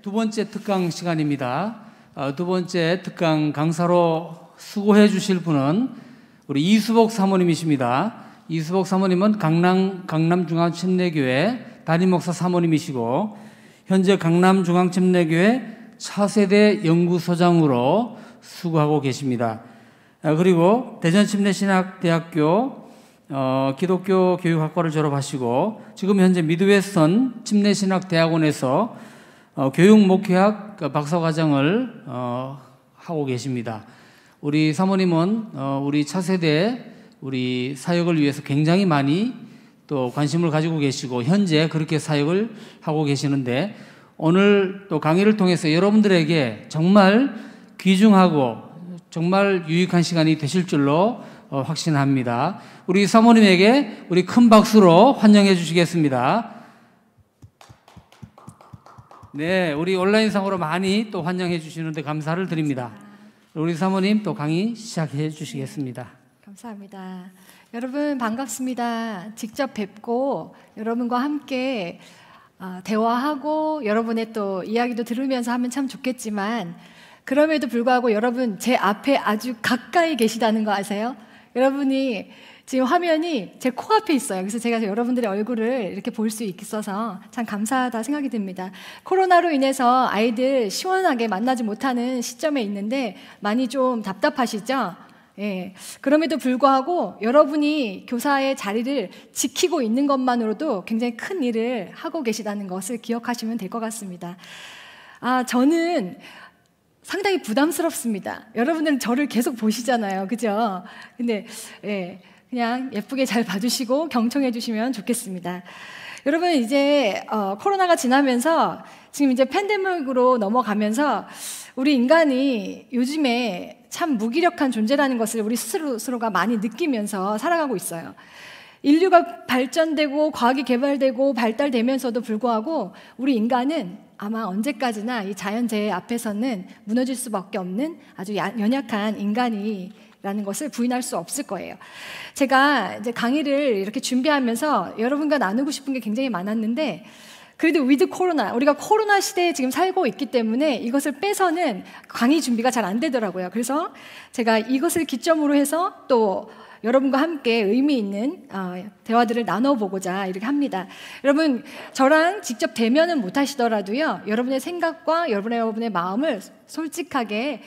두 번째 특강 시간입니다. 두 번째 특강 강사로 수고해 주실 분은 우리 이수복 사모님이십니다. 이수복 사모님은 강남중앙침례교회 담임목사 사모님이시고 현재 강남중앙침례교회 차세대 연구소장으로 수고하고 계십니다. 그리고 대전침례신학대학교 기독교 교육학과를 졸업하시고 지금 현재 미드웨스턴 침례신학대학원에서 교육목회학 박사과정을 하고 계십니다. 우리 사모님은 우리 차세대 우리 사역을 위해서 굉장히 많이 또 관심을 가지고 계시고 현재 그렇게 사역을 하고 계시는데 오늘 또 강의를 통해서 여러분들에게 정말 귀중하고 정말 유익한 시간이 되실 줄로 확신합니다. 우리 사모님에게 우리 큰 박수로 환영해 주시겠습니다. 네, 우리 온라인상으로 많이 또 환영해 주시는데 감사를 드립니다. 우리 사모님 또 강의 시작해 주시겠습니다. 감사합니다. 여러분 반갑습니다. 직접 뵙고 여러분과 함께 대화하고 여러분의 또 이야기도 들으면서 하면 참 좋겠지만 그럼에도 불구하고 여러분 제 앞에 아주 가까이 계시다는 거 아세요? 여러분이 지금 화면이 제 코앞에 있어요. 그래서 제가 여러분들의 얼굴을 이렇게 볼 수 있어서 참 감사하다 생각이 듭니다. 코로나로 인해서 아이들 시원하게 만나지 못하는 시점에 있는데 많이 좀 답답하시죠? 예. 그럼에도 불구하고 여러분이 교사의 자리를 지키고 있는 것만으로도 굉장히 큰 일을 하고 계시다는 것을 기억하시면 될 것 같습니다. 저는 상당히 부담스럽습니다. 여러분들은 저를 계속 보시잖아요. 그죠? 근데, 그냥 예쁘게 잘 봐주시고 경청해 주시면 좋겠습니다. 여러분, 이제, 코로나가 지나면서 지금 이제 팬데믹으로 넘어가면서 우리 인간이 요즘에 참 무기력한 존재라는 것을 우리 스스로가 많이 느끼면서 살아가고 있어요. 인류가 발전되고 과학이 개발되고 발달되면서도 불구하고 우리 인간은 아마 언제까지나 이 자연재해 앞에서는 무너질 수밖에 없는 아주 연약한 인간이라는 것을 부인할 수 없을 거예요. 제가 이제 강의를 이렇게 준비하면서 여러분과 나누고 싶은 게 굉장히 많았는데 그래도 위드 코로나, 우리가 코로나 시대에 지금 살고 있기 때문에 이것을 빼서는 강의 준비가 잘 안 되더라고요. 그래서 제가 이것을 기점으로 해서 또 여러분과 함께 의미 있는 대화들을 나눠보고자 이렇게 합니다. 여러분, 저랑 직접 대면은 못 하시더라도요, 여러분의 생각과 여러분의 마음을 솔직하게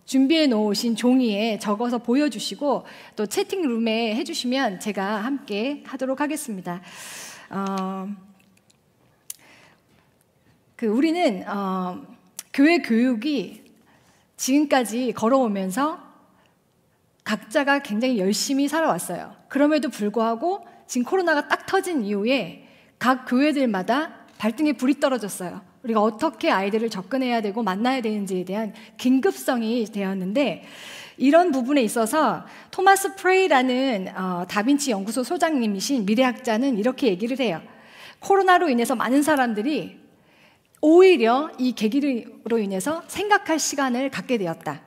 준비해 놓으신 종이에 적어서 보여주시고 또 채팅룸에 해주시면 제가 함께 하도록 하겠습니다. 우리는 교회 교육이 지금까지 걸어오면서 각자가 굉장히 열심히 살아왔어요. 그럼에도 불구하고 지금 코로나가 딱 터진 이후에 각 교회들마다 발등에 불이 떨어졌어요. 우리가 어떻게 아이들을 접근해야 되고 만나야 되는지에 대한 긴급성이 되었는데 이런 부분에 있어서 토마스 프레이라는 다빈치 연구소 소장님이신 미래학자는 이렇게 얘기를 해요. 코로나로 인해서 많은 사람들이 오히려 이 계기로 인해서 생각할 시간을 갖게 되었다.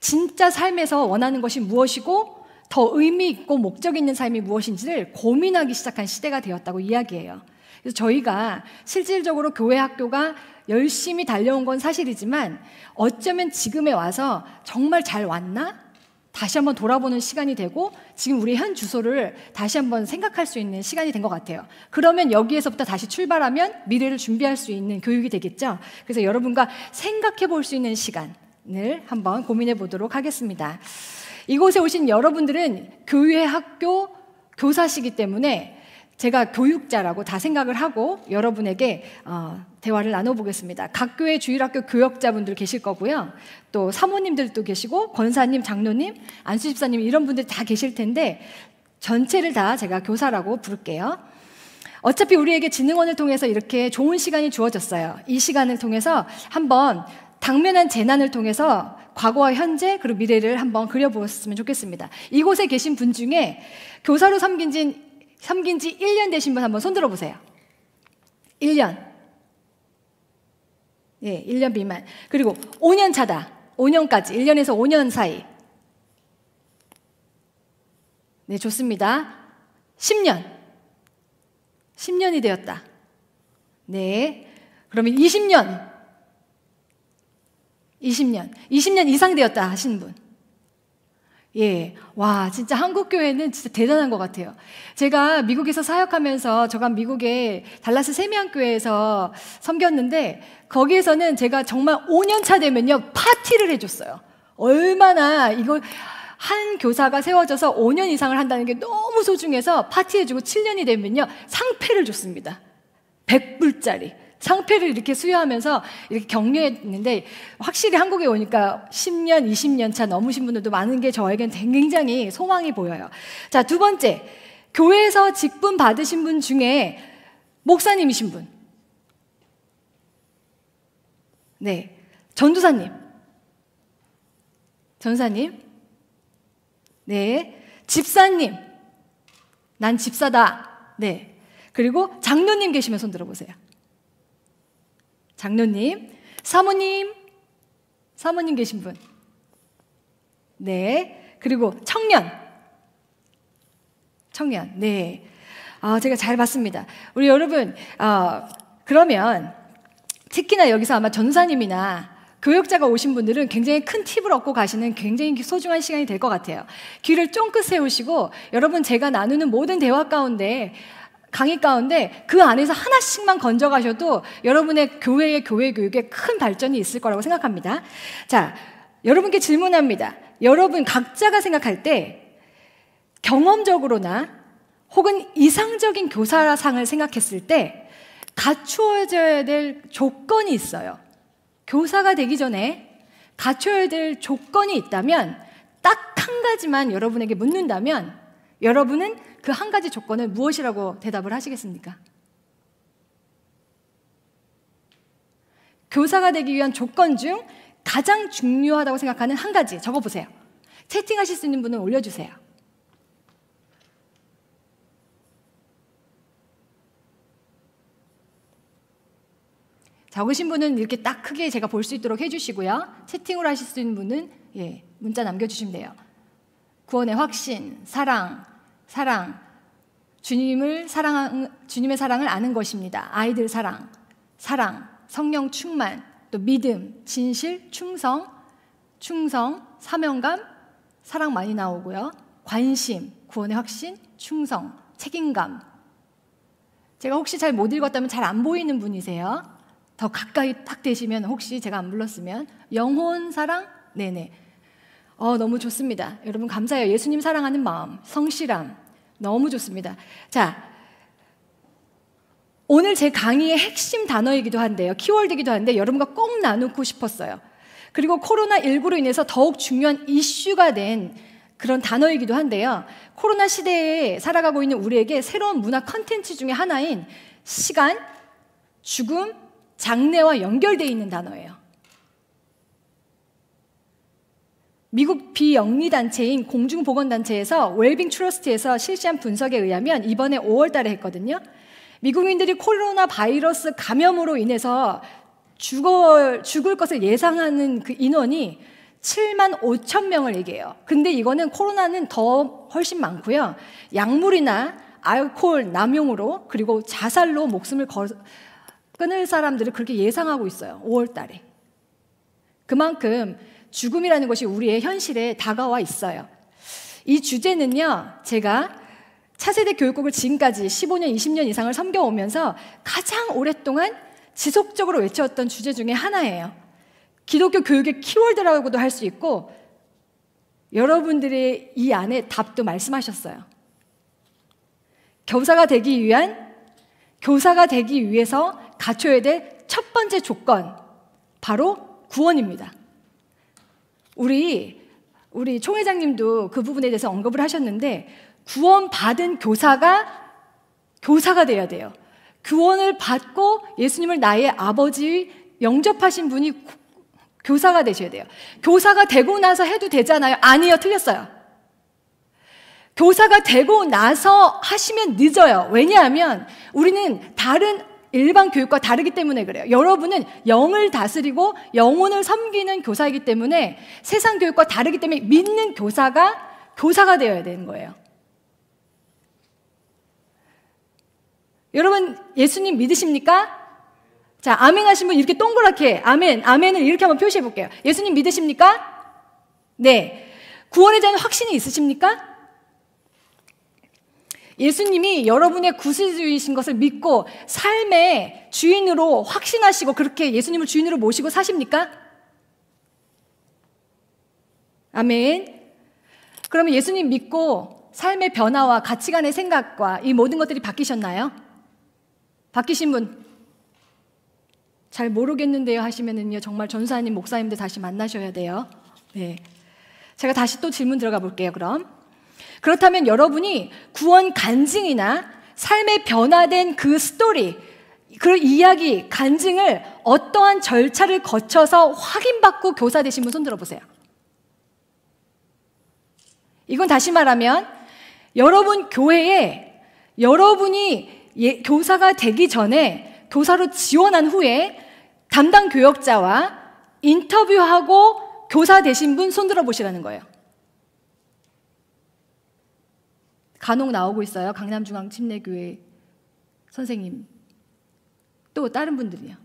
진짜 삶에서 원하는 것이 무엇이고 더 의미 있고 목적 있는 삶이 무엇인지를 고민하기 시작한 시대가 되었다고 이야기해요. 그래서 저희가 실질적으로 교회 학교가 열심히 달려온 건 사실이지만 어쩌면 지금에 와서 정말 잘 왔나? 다시 한번 돌아보는 시간이 되고 지금 우리 현 주소를 다시 한번 생각할 수 있는 시간이 된 것 같아요. 그러면 여기에서부터 다시 출발하면 미래를 준비할 수 있는 교육이 되겠죠. 그래서 여러분과 생각해 볼 수 있는 시간을 한번 고민해 보도록 하겠습니다. 이곳에 오신 여러분들은 교회 학교 교사시기 때문에 제가 교육자라고 다 생각을 하고 여러분에게 대화를 나눠보겠습니다. 각 교회 주일학교 교역자분들 계실 거고요. 또 사모님들도 계시고 권사님, 장로님, 안수집사님 이런 분들 다 계실 텐데 전체를 다 제가 교사라고 부를게요. 어차피 우리에게 진흥원을 통해서 이렇게 좋은 시간이 주어졌어요. 이 시간을 통해서 한번 당면한 재난을 통해서 과거와 현재 그리고 미래를 한번 그려보았으면 좋겠습니다. 이곳에 계신 분 중에 교사로 섬긴 지 1년 되신 분 한번 손 들어보세요. 1년. 예, 1년 미만. 그리고 5년 차다. 5년까지. 1년에서 5년 사이. 네, 좋습니다. 10년. 10년이 되었다. 네. 그러면 20년 이상 되었다 하시는 분. 예, 와, 진짜 한국교회는 진짜 대단한 것 같아요. 제가 미국에서 사역하면서, 제가 미국의 달라스 세미안교회에서 섬겼는데, 거기에서는 제가 정말 5년 차 되면요, 파티를 해줬어요. 얼마나 이거, 한 교사가 세워져서 5년 이상을 한다는 게 너무 소중해서 파티해주고 7년이 되면요, 상패를 줬습니다. 100불짜리. 상패를 이렇게 수여하면서 이렇게 격려했는데, 확실히 한국에 오니까 10년, 20년 차 넘으신 분들도 많은 게 저에겐 굉장히 소망이 보여요. 자, 두 번째, 교회에서 직분 받으신 분 중에 목사님이신 분. 네, 전도사님. 네, 집사님. 난 집사다. 네, 그리고 장로님 계시면 손 들어보세요. 장로님, 사모님 계신 분. 네. 그리고 청년. 네. 제가 잘 봤습니다. 우리 여러분, 그러면 특히나 여기서 아마 전사님이나 교역자가 오신 분들은 굉장히 큰 팁을 얻고 가시는 굉장히 소중한 시간이 될 것 같아요. 귀를 쫑긋 세우시고, 여러분 제가 나누는 모든 대화 가운데, 강의 가운데 그 안에서 하나씩만 건져가셔도 여러분의 교회 교육에 큰 발전이 있을 거라고 생각합니다. 자, 여러분께 질문합니다. 여러분 각자가 생각할 때 경험적으로나 혹은 이상적인 교사상을 생각했을 때 갖추어져야 될 조건이 있어요. 교사가 되기 전에 갖춰야 될 조건이 있다면 딱 한 가지만 여러분에게 묻는다면 여러분은 그 한 가지 조건을 무엇이라고 대답을 하시겠습니까? 교사가 되기 위한 조건 중 가장 중요하다고 생각하는 한 가지 적어보세요. 채팅하실 수 있는 분은 올려주세요. 적으신 분은 이렇게 딱 크게 제가 볼 수 있도록 해주시고요. 채팅으로 하실 수 있는 분은 문자 남겨주시면 돼요. 구원의 확신, 사랑, 주님의 사랑을 아는 것입니다. 아이들 사랑, 성령 충만, 또 믿음, 진실, 충성, 사명감, 사랑 많이 나오고요. 관심, 구원의 확신, 충성, 책임감. 제가 혹시 잘 못 읽었다면 잘 안 보이는 분이세요. 더 가까이 딱 되시면 혹시 제가 안 불렀으면 영혼 사랑? 네네. 너무 좋습니다. 여러분 감사해요. 예수님 사랑하는 마음, 성실함. 너무 좋습니다. 자, 오늘 제 강의의 핵심 단어이기도 한데요. 키워드이기도 한데 여러분과 꼭 나누고 싶었어요. 그리고 코로나19로 인해서 더욱 중요한 이슈가 된 그런 단어이기도 한데요. 코로나 시대에 살아가고 있는 우리에게 새로운 문화 컨텐츠 중에 하나인 시간, 죽음, 장래와 연결되어 있는 단어예요. 미국 비영리단체인 공중보건단체에서 웰빙 트러스트에서 실시한 분석에 의하면 이번에 5월 달에 했거든요. 미국인들이 코로나 바이러스 감염으로 인해서 죽을 것을 예상하는 그 인원이 7만 5천 명을 얘기해요. 근데 이거는 코로나는 더 훨씬 많고요. 약물이나 알코올 남용으로 그리고 자살로 목숨을 끊을 사람들을 그렇게 예상하고 있어요. 5월 달에. 그만큼 죽음이라는 것이 우리의 현실에 다가와 있어요. 이 주제는요, 제가 차세대 교육국을 지금까지 15년, 20년 이상을 섬겨오면서 가장 오랫동안 지속적으로 외쳐왔던 주제 중에 하나예요. 기독교 교육의 키워드라고도 할 수 있고 여러분들의 이 안에 답도 말씀하셨어요. 교사가 되기 위해서 갖춰야 될 첫 번째 조건, 바로 구원입니다. 우리 총회장님도 그 부분에 대해서 언급을 하셨는데 구원받은 교사가 돼야 돼요. 구원을 받고 예수님을 나의 아버지 영접하신 분이 교사가 되셔야 돼요. 교사가 되고 나서 해도 되잖아요. 아니요, 틀렸어요. 교사가 되고 나서 하시면 늦어요. 왜냐하면 우리는 다른 일반 교육과 다르기 때문에 그래요. 여러분은 영을 다스리고 영혼을 섬기는 교사이기 때문에 세상 교육과 다르기 때문에 믿는 교사가 되어야 되는 거예요. 여러분 예수님 믿으십니까? 자, 아멘 하신 분 이렇게 동그랗게 아멘, 아멘을 이렇게 한번 표시해 볼게요. 예수님 믿으십니까? 네. 구원에 대한 확신이 있으십니까? 예수님이 여러분의 구세주이신 것을 믿고 삶의 주인으로 확신하시고 그렇게 예수님을 주인으로 모시고 사십니까? 아멘. 그러면 예수님 믿고 삶의 변화와 가치관의 생각과 이 모든 것들이 바뀌셨나요? 바뀌신 분? 잘 모르겠는데요 하시면은요, 정말 전사님, 목사님들 다시 만나셔야 돼요. 네. 제가 다시 또 질문 들어가 볼게요, 그럼. 그렇다면 여러분이 구원 간증이나 삶의 변화된 그 스토리, 그 이야기, 간증을 어떠한 절차를 거쳐서 확인받고 교사되신 분 손 들어보세요. 이건 다시 말하면 여러분 교회에 여러분이 교사가 되기 전에 교사로 지원한 후에 담당 교역자와 인터뷰하고 교사 되신 분 손 들어보시라는 거예요. 간혹 나오고 있어요. 강남중앙침례교회 선생님. 또 다른 분들이요.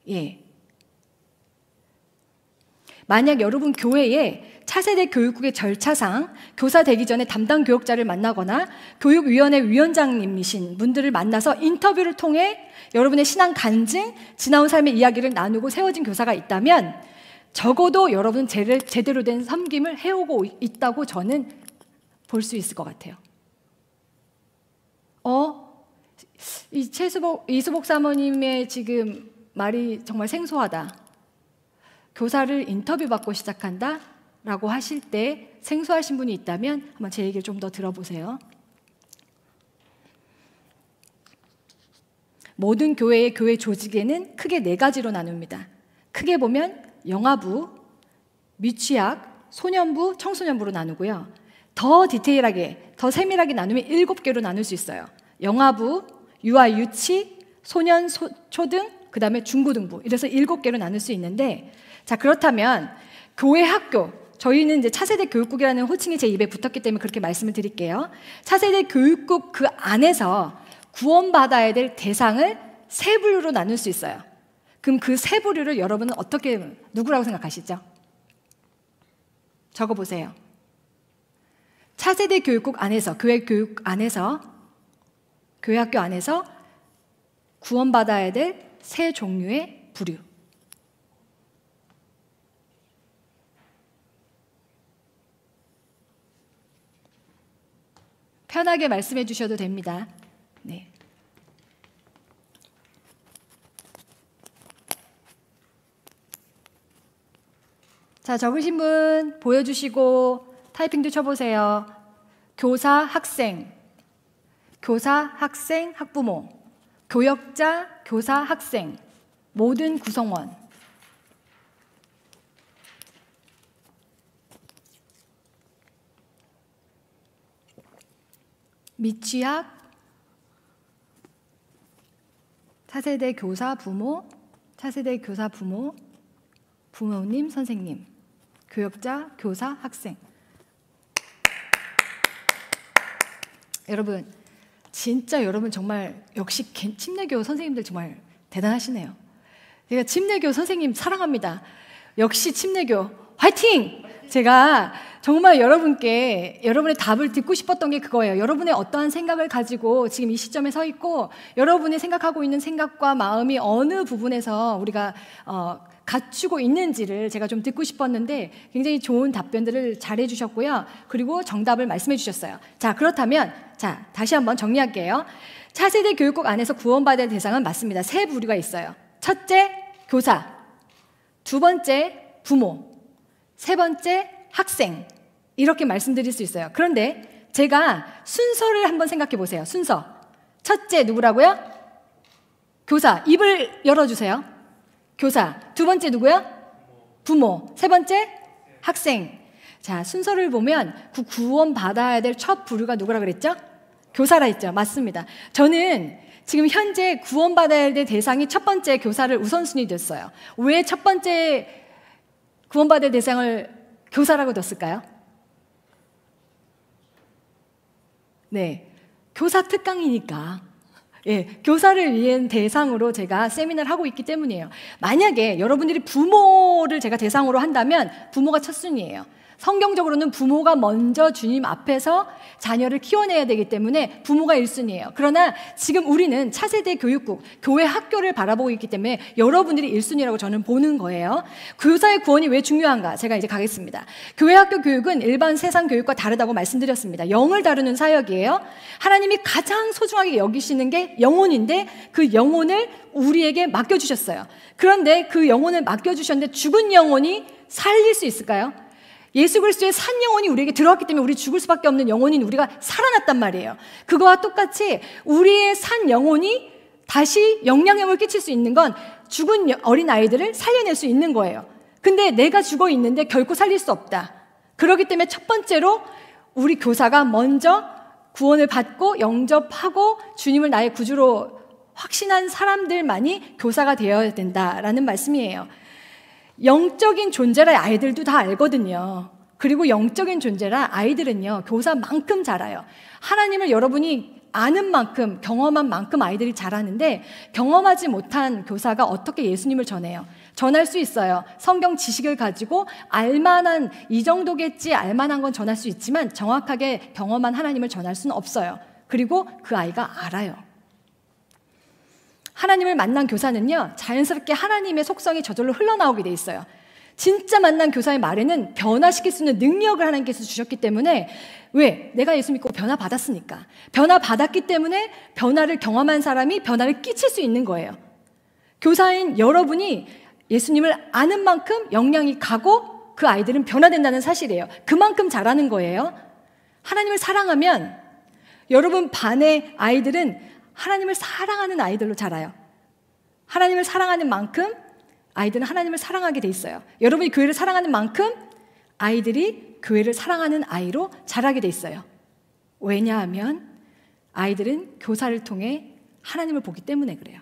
예. 만약 여러분 교회에 차세대 교육국의 절차상 교사 되기 전에 담당 교역자를 만나거나 교육위원회 위원장님이신 분들을 만나서 인터뷰를 통해 여러분의 신앙 간증, 지나온 삶의 이야기를 나누고 세워진 교사가 있다면 적어도 여러분은 제대로 된 섬김을 해오고 있다고 저는 볼 수 있을 것 같아요. 이수복 사모님의 지금 말이 정말 생소하다. 교사를 인터뷰받고 시작한다? 라고 하실 때 생소하신 분이 있다면 한번 제 얘기를 좀 더 들어보세요. 모든 교회의 교회 조직에는 크게 4가지로 나눕니다. 크게 보면 영아부, 미취학, 소년부, 청소년부로 나누고요. 더 디테일하게, 더 세밀하게 나누면 7개로 나눌 수 있어요. 영아부, 유아 유치, 소년, 초등, 그 다음에 중고등부. 이래서 7개로 나눌 수 있는데, 자, 그렇다면 교회 학교, 저희는 이제 차세대 교육국이라는 호칭이 제 입에 붙었기 때문에 그렇게 말씀을 드릴게요. 차세대 교육국 그 안에서 구원받아야 될 대상을 3부류로 나눌 수 있어요. 그럼 그 3부류를 여러분은 어떻게, 누구라고 생각하시죠? 적어보세요. 차세대 교육국 안에서, 교회 교육 안에서, 교회 학교 안에서 구원받아야 될 3 종류의 부류. 편하게 말씀해 주셔도 됩니다. 네. 자, 적으신 분 보여주시고 타이핑도 쳐보세요. 교사, 학생, 학부모, 교역자, 교사, 학생, 모든 구성원. 미취학, 차세대 교사 부모, 차세대 교사 부모, 부모님, 선생님, 교역자, 교사, 학생. 여러분, 진짜 여러분 정말 역시 침례교 선생님들 정말 대단하시네요. 제가 침례교 선생님 사랑합니다. 역시 침례교 화이팅! 제가 정말 여러분께 여러분의 답을 듣고 싶었던 게 그거예요. 여러분의 어떠한 생각을 가지고 지금 이 시점에 서 있고 여러분이 생각하고 있는 생각과 마음이 어느 부분에서 우리가 갖추고 있는지를 제가 좀 듣고 싶었는데 굉장히 좋은 답변들을 잘 해주셨고요. 그리고 정답을 말씀해 주셨어요. 자, 그렇다면 자, 다시 한번 정리할게요. 차세대 교육국 안에서 구원받을 대상은 맞습니다. 3부류가 있어요. 첫째, 교사. 2번째, 부모. 3번째, 학생. 이렇게 말씀드릴 수 있어요. 그런데 제가 순서를 한번 생각해 보세요. 순서. 첫째 누구라고요? 교사. 입을 열어주세요. 교사. 2번째 누구요? 부모. 3번째? 학생. 자, 순서를 보면 그 구원받아야 될 첫 부류가 누구라 그랬죠? 교사라 했죠. 맞습니다. 저는 지금 현재 구원받아야 될 대상이 첫 번째 교사를 우선순위 뒀어요. 왜 첫 번째 구원받을 대상을 교사라고 뒀을까요? 네, 교사 특강이니까. 예, 교사를 위한 대상으로 제가 세미나를 하고 있기 때문이에요. 만약에 여러분들이 부모를 제가 대상으로 한다면 부모가 첫순위예요. 성경적으로는 부모가 먼저 주님 앞에서 자녀를 키워내야 되기 때문에 부모가 1순위예요. 그러나 지금 우리는 차세대 교육국, 교회 학교를 바라보고 있기 때문에 여러분들이 1순위라고 저는 보는 거예요. 교사의 구원이 왜 중요한가? 제가 이제 가겠습니다. 교회 학교 교육은 일반 세상 교육과 다르다고 말씀드렸습니다. 영을 다루는 사역이에요. 하나님이 가장 소중하게 여기시는 게 영혼인데 그 영혼을 우리에게 맡겨주셨어요. 그런데 그 영혼을 맡겨주셨는데 죽은 영혼이 살릴 수 있을까요? 예수 그리스도의 산 영혼이 우리에게 들어왔기 때문에 우리 죽을 수밖에 없는 영혼인 우리가 살아났단 말이에요. 그거와 똑같이 우리의 산 영혼이 다시 영향력을 끼칠 수 있는 건 죽은 어린 아이들을 살려낼 수 있는 거예요. 근데 내가 죽어 있는데 결코 살릴 수 없다. 그렇기 때문에 첫 번째로 우리 교사가 먼저 구원을 받고 영접하고 주님을 나의 구주로 확신한 사람들만이 교사가 되어야 된다라는 말씀이에요. 영적인 존재라 아이들도 다 알거든요. 그리고 영적인 존재라 아이들은요, 교사만큼 자라요. 하나님을 여러분이 아는 만큼, 경험한 만큼 아이들이 자라는데 경험하지 못한 교사가 어떻게 예수님을 전해요? 전할 수 있어요. 성경 지식을 가지고 알만한, 이 정도겠지, 알만한 건 전할 수 있지만 정확하게 경험한 하나님을 전할 수는 없어요. 그리고 그 아이가 알아요. 하나님을 만난 교사는요, 자연스럽게 하나님의 속성이 저절로 흘러나오게 돼 있어요. 진짜 만난 교사의 말에는 변화시킬 수 있는 능력을 하나님께서 주셨기 때문에, 왜? 내가 예수 믿고 변화받았으니까. 변화받았기 때문에 변화를 경험한 사람이 변화를 끼칠 수 있는 거예요. 교사인 여러분이 예수님을 아는 만큼 영향이 가고 그 아이들은 변화된다는 사실이에요. 그만큼 잘하는 거예요. 하나님을 사랑하면 여러분 반의 아이들은 하나님을 사랑하는 아이들로 자라요. 하나님을 사랑하는 만큼 아이들은 하나님을 사랑하게 돼 있어요. 여러분이 교회를 사랑하는 만큼 아이들이 교회를 사랑하는 아이로 자라게 돼 있어요. 왜냐하면 아이들은 교사를 통해 하나님을 보기 때문에 그래요.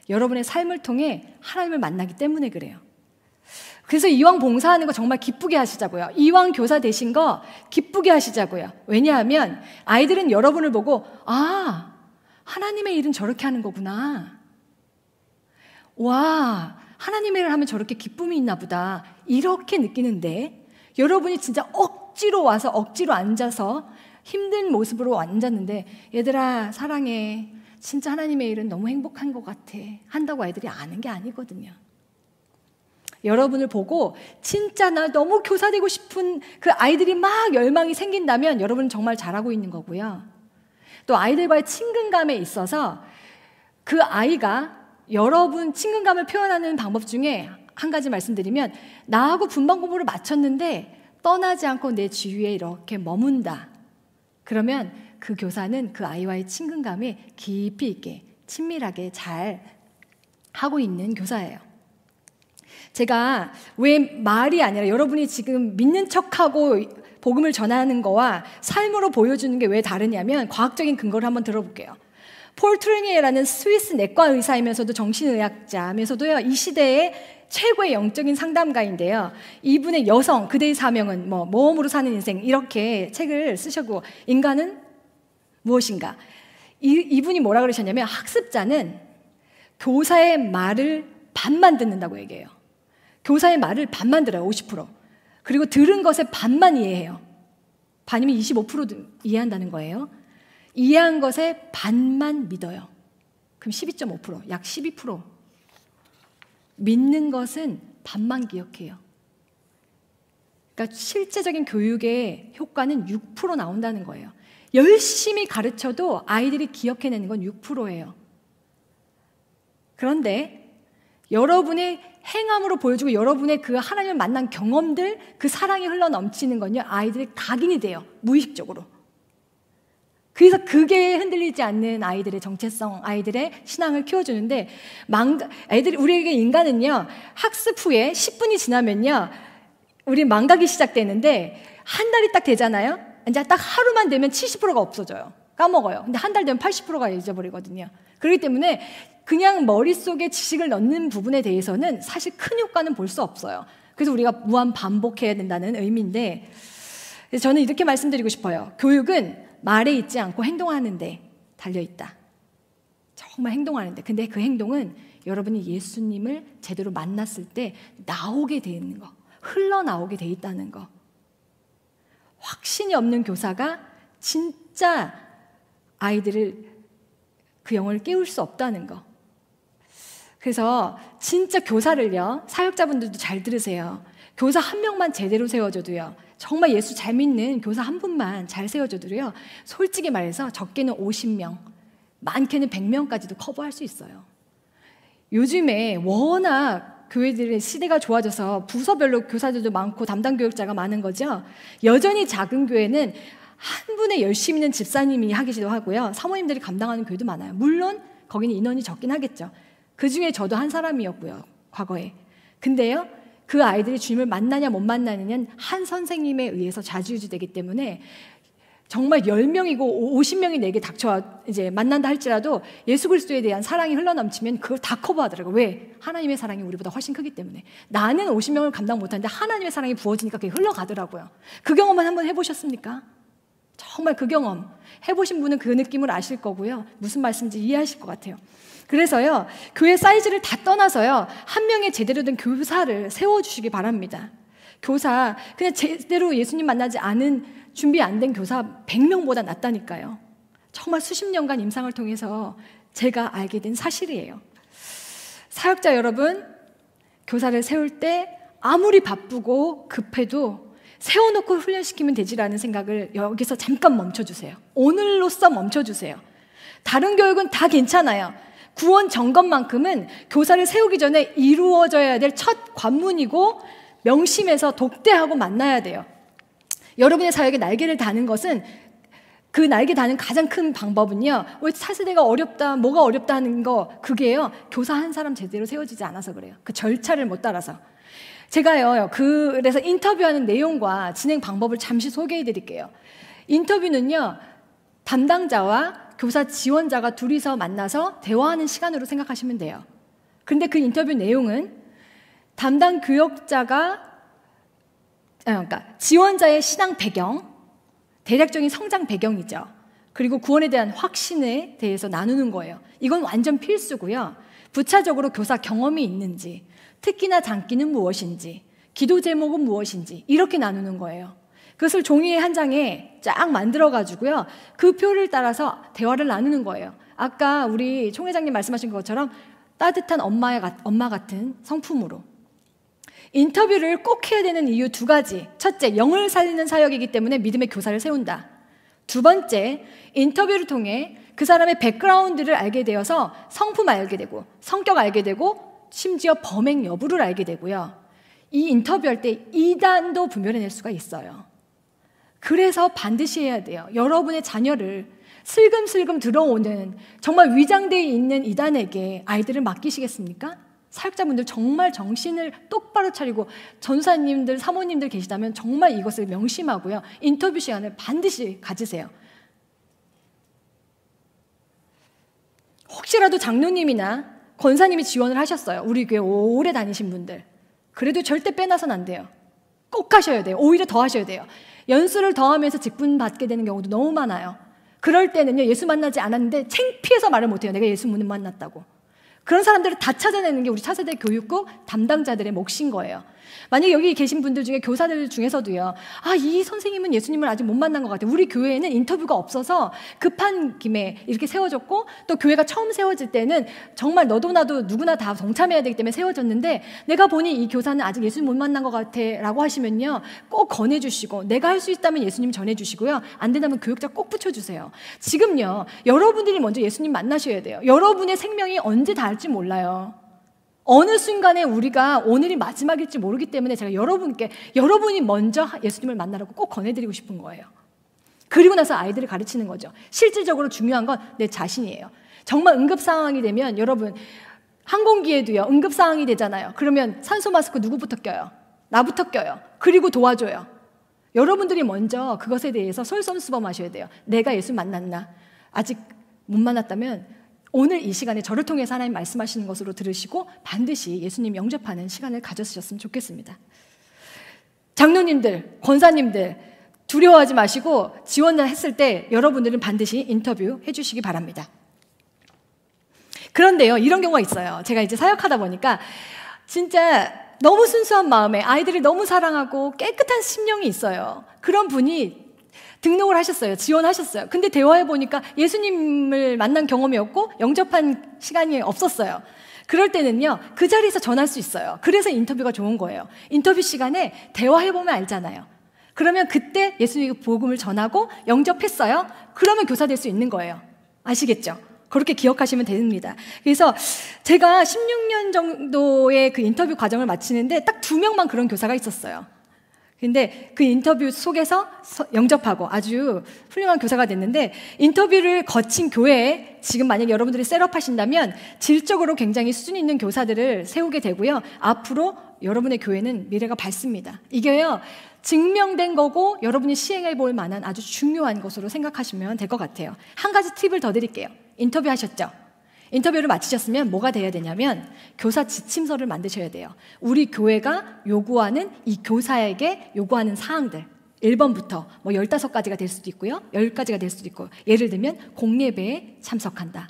여러분의 삶을 통해 하나님을 만나기 때문에 그래요. 그래서 이왕 봉사하는 거 정말 기쁘게 하시자고요. 이왕 교사 되신 거 기쁘게 하시자고요. 왜냐하면 아이들은 여러분을 보고 아, 하나님의 일은 저렇게 하는 거구나. 와, 하나님의 일을 하면 저렇게 기쁨이 있나 보다. 이렇게 느끼는데 여러분이 진짜 억지로 와서 억지로 앉아서 힘든 모습으로 앉았는데 얘들아 사랑해. 진짜 하나님의 일은 너무 행복한 것 같아. 한다고 아이들이 아는 게 아니거든요. 여러분을 보고 진짜 나 너무 교사 되고 싶은 그 아이들이 막 열망이 생긴다면 여러분은 정말 잘하고 있는 거고요. 또 아이들과의 친근감에 있어서 그 아이가 여러분 친근감을 표현하는 방법 중에 한 가지 말씀드리면 나하고 분반 공부를 마쳤는데 떠나지 않고 내 주위에 이렇게 머문다. 그러면 그 교사는 그 아이와의 친근감이 깊이 있게 친밀하게 잘 하고 있는 교사예요. 제가 왜 말이 아니라 여러분이 지금 믿는 척하고 복음을 전하는 거와 삶으로 보여주는 게 왜 다르냐면 과학적인 근거를 한번 들어볼게요. 폴 트루니에라는 스위스 내과 의사이면서도 정신의학자면서도요, 이 시대의 최고의 영적인 상담가인데요. 이분의 여성, 그대의 사명은 모험으로 사는 인생 이렇게 책을 쓰셨고 인간은 무엇인가? 이분이 뭐라 그러셨냐면 학습자는 교사의 말을 반만 듣는다고 얘기해요. 교사의 말을 반만 들어요. 50%. 그리고 들은 것의 반만 이해해요. 반이면 25% 이해한다는 거예요. 이해한 것의 반만 믿어요. 그럼 12.5%, 약 12%. 믿는 것은 반만 기억해요. 그러니까 실제적인 교육의 효과는 6% 나온다는 거예요. 열심히 가르쳐도 아이들이 기억해내는 건 6%예요. 그런데 여러분의 행함으로 보여주고 여러분의 그 하나님을 만난 경험들, 그 사랑이 흘러넘치는 건요, 아이들이 각인이 돼요. 무의식적으로. 그래서 그게 흔들리지 않는 아이들의 정체성, 아이들의 신앙을 키워주는데 우리에게 인간은요, 학습 후에 10분이 지나면요, 우리 망각이 시작되는데 한 달이 딱 되잖아요. 이제 딱 하루만 되면 70%가 없어져요. 까먹어요. 근데 한 달 되면 80%가 잊어버리거든요. 그렇기 때문에 그냥 머릿속에 지식을 넣는 부분에 대해서는 사실 큰 효과는 볼 수 없어요. 그래서 우리가 무한 반복해야 된다는 의미인데, 저는 이렇게 말씀드리고 싶어요. 교육은 말에 있지 않고 행동하는 데 달려있다. 정말 행동하는데, 근데 그 행동은 여러분이 예수님을 제대로 만났을 때 나오게 돼 있는 거, 흘러나오게 돼 있다는 거. 확신이 없는 교사가 진짜 아이들을, 그 영을 깨울 수 없다는 거. 그래서 진짜 교사를요, 사역자분들도 잘 들으세요. 교사 한 명만 제대로 세워줘도요, 정말 예수 잘 믿는 교사 한 분만 잘 세워줘도요, 솔직히 말해서 적게는 50명, 많게는 100명까지도 커버할 수 있어요. 요즘에 워낙 교회들의 시대가 좋아져서 부서별로 교사들도 많고 담당 교육자가 많은 거죠. 여전히 작은 교회는 한 분의 열심히 있는 집사님이 하기도 하고요, 사모님들이 감당하는 교회도 많아요. 물론 거기는 인원이 적긴 하겠죠. 그 중에 저도 한 사람이었고요, 과거에. 근데요, 그 아이들이 주님을 만나냐 못 만나느냐는 한 선생님에 의해서 좌지우지되기 때문에 정말 10명이고 50명이 내게 닥쳐 이제 만난다 할지라도 예수 그리스도에 대한 사랑이 흘러넘치면 그걸 다 커버하더라고요. 왜? 하나님의 사랑이 우리보다 훨씬 크기 때문에. 나는 50명을 감당 못하는데 하나님의 사랑이 부어지니까 그게 흘러가더라고요. 그 경험만 한번 해보셨습니까? 정말 그 경험 해보신 분은 그 느낌을 아실 거고요, 무슨 말씀인지 이해하실 것 같아요. 그래서요, 교회 사이즈를 다 떠나서요, 한 명의 제대로 된 교사를 세워주시기 바랍니다. 교사, 그냥 제대로 예수님 만나지 않은, 준비 안 된 교사 100명보다 낫다니까요. 정말 수십 년간 임상을 통해서 제가 알게 된 사실이에요. 사역자 여러분, 교사를 세울 때 아무리 바쁘고 급해도 세워놓고 훈련시키면 되지라는 생각을 여기서 잠깐 멈춰주세요. 오늘로써 멈춰주세요. 다른 교육은 다 괜찮아요. 구원 점검만큼은 교사를 세우기 전에 이루어져야 될 첫 관문이고, 명심해서 독대하고 만나야 돼요. 여러분의 사역에 날개를 다는 것은, 그 날개 다는 가장 큰 방법은요, 왜 차세대가 어렵다, 뭐가 어렵다 하는 거, 그게요, 교사 한 사람 제대로 세워지지 않아서 그래요. 그 절차를 못 따라서. 제가요, 그래서 인터뷰하는 내용과 진행 방법을 잠시 소개해 드릴게요. 인터뷰는요, 담당자와 교사 지원자가 둘이서 만나서 대화하는 시간으로 생각하시면 돼요. 그런데 그 인터뷰 내용은 담당 교역자가, 그러니까 지원자의 신앙 배경, 대략적인 성장 배경이죠. 그리고 구원에 대한 확신에 대해서 나누는 거예요. 이건 완전 필수고요. 부차적으로 교사 경험이 있는지, 특기나 장기는 무엇인지, 기도 제목은 무엇인지, 이렇게 나누는 거예요. 그것을 종이 한 장에 쫙 만들어가지고요, 그 표를 따라서 대화를 나누는 거예요. 아까 우리 총회장님 말씀하신 것처럼 따뜻한 엄마 같은 성품으로. 인터뷰를 꼭 해야 되는 이유 2가지. 첫째, 영을 살리는 사역이기 때문에 믿음의 교사를 세운다. 2번째, 인터뷰를 통해 그 사람의 백그라운드를 알게 되어서 성품 알게 되고, 성격 알게 되고, 심지어 범행 여부를 알게 되고요. 이 인터뷰할 때 이단도 분별해낼 수가 있어요. 그래서 반드시 해야 돼요. 여러분의 자녀를 슬금슬금 들어오는 정말 위장되어 있는 이단에게 아이들을 맡기시겠습니까? 사역자분들 정말 정신을 똑바로 차리고, 전사님들, 사모님들 계시다면 정말 이것을 명심하고요, 인터뷰 시간을 반드시 가지세요. 혹시라도 장로님이나 권사님이 지원을 하셨어요. 우리 교회 오래 다니신 분들. 그래도 절대 빼놔서는 안 돼요. 꼭 하셔야 돼요. 오히려 더 하셔야 돼요. 연수를 더 하면서 직분 받게 되는 경우도 너무 많아요. 그럴 때는요, 예수 만나지 않았는데 창피해서 말을 못해요. 내가 예수 못 만났다고. 그런 사람들을 다 찾아내는 게 우리 차세대 교육국 담당자들의 몫인 거예요. 만약에 여기 계신 분들 중에 교사들 중에서도요, 이 선생님은 예수님을 아직 못 만난 것 같아요. 우리 교회에는 인터뷰가 없어서 급한 김에 이렇게 세워졌고, 또 교회가 처음 세워질 때는 정말 너도 나도 누구나 다 동참해야 되기 때문에 세워졌는데, 내가 보니 이 교사는 아직 예수님 못 만난 것 같아 라고 하시면요, 꼭 권해주시고, 내가 할 수 있다면 예수님 전해주시고요, 안 된다면 교육자 꼭 붙여주세요. 지금요, 여러분들이 먼저 예수님 만나셔야 돼요. 여러분의 생명이 언제 닿을지 몰라요. 어느 순간에 우리가 오늘이 마지막일지 모르기 때문에 제가 여러분이 먼저 예수님을 만나라고 꼭 권해드리고 싶은 거예요. 그리고 나서 아이들을 가르치는 거죠. 실질적으로 중요한 건 내 자신이에요. 정말 응급 상황이 되면, 여러분 항공기에도요, 응급 상황이 되잖아요. 그러면 산소 마스크 누구부터 껴요? 나부터 껴요. 그리고 도와줘요. 여러분들이 먼저 그것에 대해서 솔선수범하셔야 돼요. 내가 예수 만났나? 아직 못 만났다면 오늘 이 시간에 저를 통해서 하나님 말씀하시는 것으로 들으시고 반드시 예수님 영접하는 시간을 가졌으셨으면 좋겠습니다. 장로님들, 권사님들 두려워하지 마시고, 지원을 했을 때 여러분들은 반드시 인터뷰 해주시기 바랍니다. 그런데요, 이런 경우가 있어요. 제가 이제 사역하다 보니까 진짜 너무 순수한 마음에 아이들을 너무 사랑하고 깨끗한 심령이 있어요. 그런 분이 등록을 하셨어요. 지원하셨어요. 근데 대화해보니까 예수님을 만난 경험이 없고 영접한 시간이 없었어요. 그럴 때는요, 그 자리에서 전할 수 있어요. 그래서 인터뷰가 좋은 거예요. 인터뷰 시간에 대화해보면 알잖아요. 그러면 그때 예수님의 복음을 전하고 영접했어요? 그러면 교사 될 수 있는 거예요. 아시겠죠? 그렇게 기억하시면 됩니다. 그래서 제가 16년 정도의 그 인터뷰 과정을 마치는데 딱 2명만 그런 교사가 있었어요. 근데 그 인터뷰 속에서 영접하고 아주 훌륭한 교사가 됐는데, 인터뷰를 거친 교회에 지금 만약에 여러분들이 셋업하신다면 질적으로 굉장히 수준 있는 교사들을 세우게 되고요. 앞으로 여러분의 교회는 미래가 밝습니다. 이게요, 증명된 거고 여러분이 시행해 볼 만한 아주 중요한 것으로 생각하시면 될 것 같아요. 한 가지 팁을 더 드릴게요. 인터뷰 하셨죠? 인터뷰를 마치셨으면 뭐가 돼야 되냐면 교사 지침서를 만드셔야 돼요. 우리 교회가 요구하는, 이 교사에게 요구하는 사항들 1번부터 뭐 15가지가 될 수도 있고요, 10가지가 될 수도 있고, 예를 들면 공예배에 참석한다,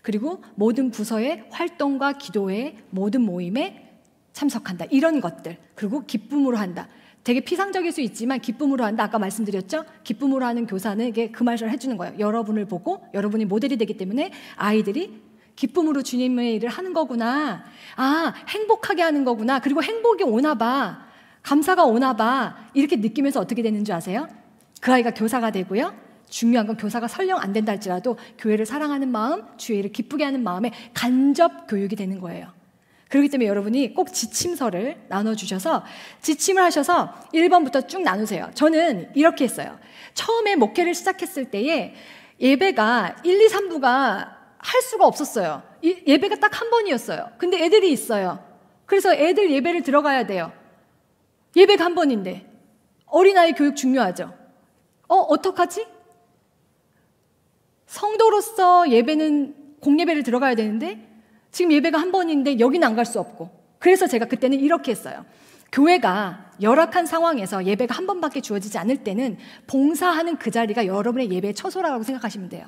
그리고 모든 부서의 활동과 기도회, 모든 모임에 참석한다, 이런 것들, 그리고 기쁨으로 한다. 되게 피상적일 수 있지만 기쁨으로 한다. 아까 말씀드렸죠? 기쁨으로 하는 교사는 그 말을 해주는 거예요. 여러분을 보고 여러분이 모델이 되기 때문에 아이들이 기쁨으로 주님의 일을 하는 거구나, 아, 행복하게 하는 거구나, 그리고 행복이 오나 봐, 감사가 오나 봐, 이렇게 느끼면서 어떻게 되는 줄 아세요? 그 아이가 교사가 되고요, 중요한 건 교사가 설령 안 된다 할지라도 교회를 사랑하는 마음, 주의 일을 기쁘게 하는 마음에 간접 교육이 되는 거예요. 그렇기 때문에 여러분이 꼭 지침서를 나눠주셔서 지침을 하셔서 1번부터 쭉 나누세요. 저는 이렇게 했어요. 처음에 목회를 시작했을 때에 예배가 1, 2, 3부가 할 수가 없었어요. 예배가 딱 한 번이었어요. 근데 애들이 있어요. 그래서 애들 예배를 들어가야 돼요. 예배가 한 번인데. 어린아이 교육 중요하죠. 어떡하지? 성도로서 예배는 공예배를 들어가야 되는데 지금 예배가 한 번인데 여기는 안 갈 수 없고. 그래서 제가 그때는 이렇게 했어요. 교회가 열악한 상황에서 예배가 한 번밖에 주어지지 않을 때는 봉사하는 그 자리가 여러분의 예배의 처소라고 생각하시면 돼요.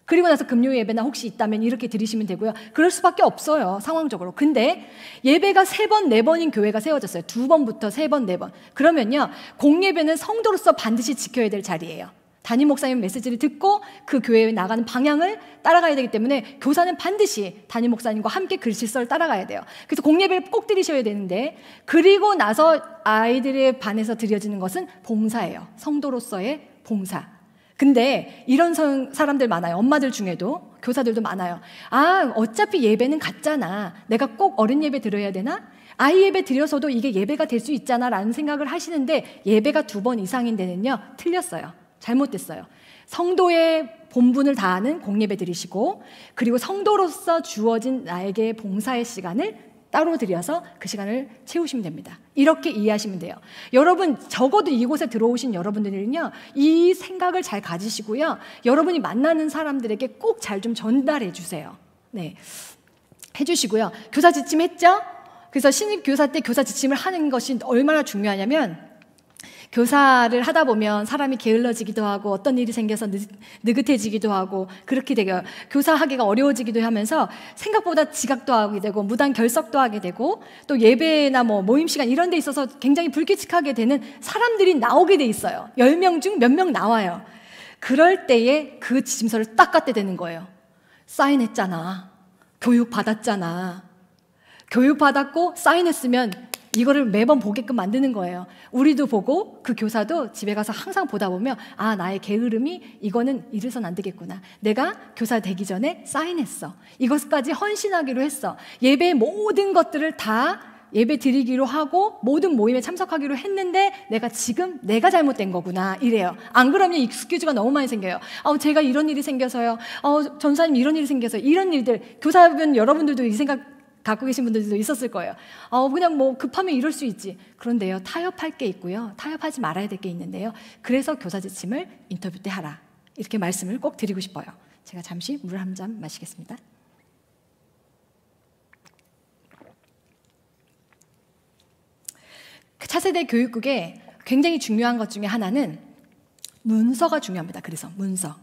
그리고 나서 금요 예배나 혹시 있다면 이렇게 드리시면 되고요. 그럴 수밖에 없어요, 상황적으로. 근데 예배가 3번, 4번인 교회가 세워졌어요. 2번부터 3번, 4번. 그러면요, 공예배는 성도로서 반드시 지켜야 될 자리예요. 담임 목사님 메시지를 듣고 그 교회에 나가는 방향을 따라가야 되기 때문에 교사는 반드시 담임 목사님과 함께 글실서를 따라가야 돼요. 그래서 공예배를 꼭 드리셔야 되는데, 그리고 나서 아이들의 반에서 드려지는 것은 봉사예요. 성도로서의 봉사. 근데 이런 사람들 많아요. 엄마들 중에도, 교사들도 많아요. 아, 어차피 예배는 같잖아, 내가 꼭 어른 예배 드려야 되나? 아이 예배 드려서도 이게 예배가 될 수 있잖아 라는 생각을 하시는데, 예배가 2번 이상인 데는요, 틀렸어요. 잘못됐어요. 성도의 본분을 다하는 공예배 드리시고, 그리고 성도로서 주어진 나에게 봉사의 시간을 따로 들여서 그 시간을 채우시면 됩니다. 이렇게 이해하시면 돼요. 여러분, 적어도 이곳에 들어오신 여러분들은요, 이 생각을 잘 가지시고요, 여러분이 만나는 사람들에게 꼭 잘 좀 전달해 주세요. 네, 해주시고요. 교사 지침 했죠? 그래서 신입 교사 때 교사 지침을 하는 것이 얼마나 중요하냐면, 교사를 하다 보면 사람이 게을러지기도 하고 어떤 일이 생겨서 느긋해지기도 하고 그렇게 되고, 교사하기가 어려워지기도 하면서 생각보다 지각도 하게 되고 무단 결석도 하게 되고, 또 예배나 뭐 모임 시간 이런 데 있어서 굉장히 불규칙하게 되는 사람들이 나오게 돼 있어요. 10명 중 몇 명 나와요. 그럴 때에 그 지침서를 딱 갖게 되는 거예요. 사인했잖아, 교육받았잖아, 교육받았고 사인했으면 이거를 매번 보게끔 만드는 거예요. 우리도 보고 그 교사도 집에 가서 항상 보다 보면, 아, 나의 게으름이 이거는 이래서는 안 되겠구나, 내가 교사 되기 전에 사인했어, 이것까지 헌신하기로 했어, 예배의 모든 것들을 다 예배 드리기로 하고 모든 모임에 참석하기로 했는데 내가 잘못된 거구나, 이래요. 안 그러면 익스큐즈가 너무 많이 생겨요. 제가 이런 일이 생겨서요, 전사님 이런 일이 생겨서, 이런 일들, 교사분 여러분들도 이 생각 갖고 계신 분들도 있었을 거예요. 그냥 뭐 급하면 이럴 수 있지. 그런데요, 타협할 게 있고요, 타협하지 말아야 될 게 있는데요, 그래서 교사 지침을 인터뷰 때 하라, 이렇게 말씀을 꼭 드리고 싶어요. 제가 잠시 물 한 잔 마시겠습니다. 차세대 교육국에 굉장히 중요한 것 중에 하나는 문서가 중요합니다. 그래서 문서.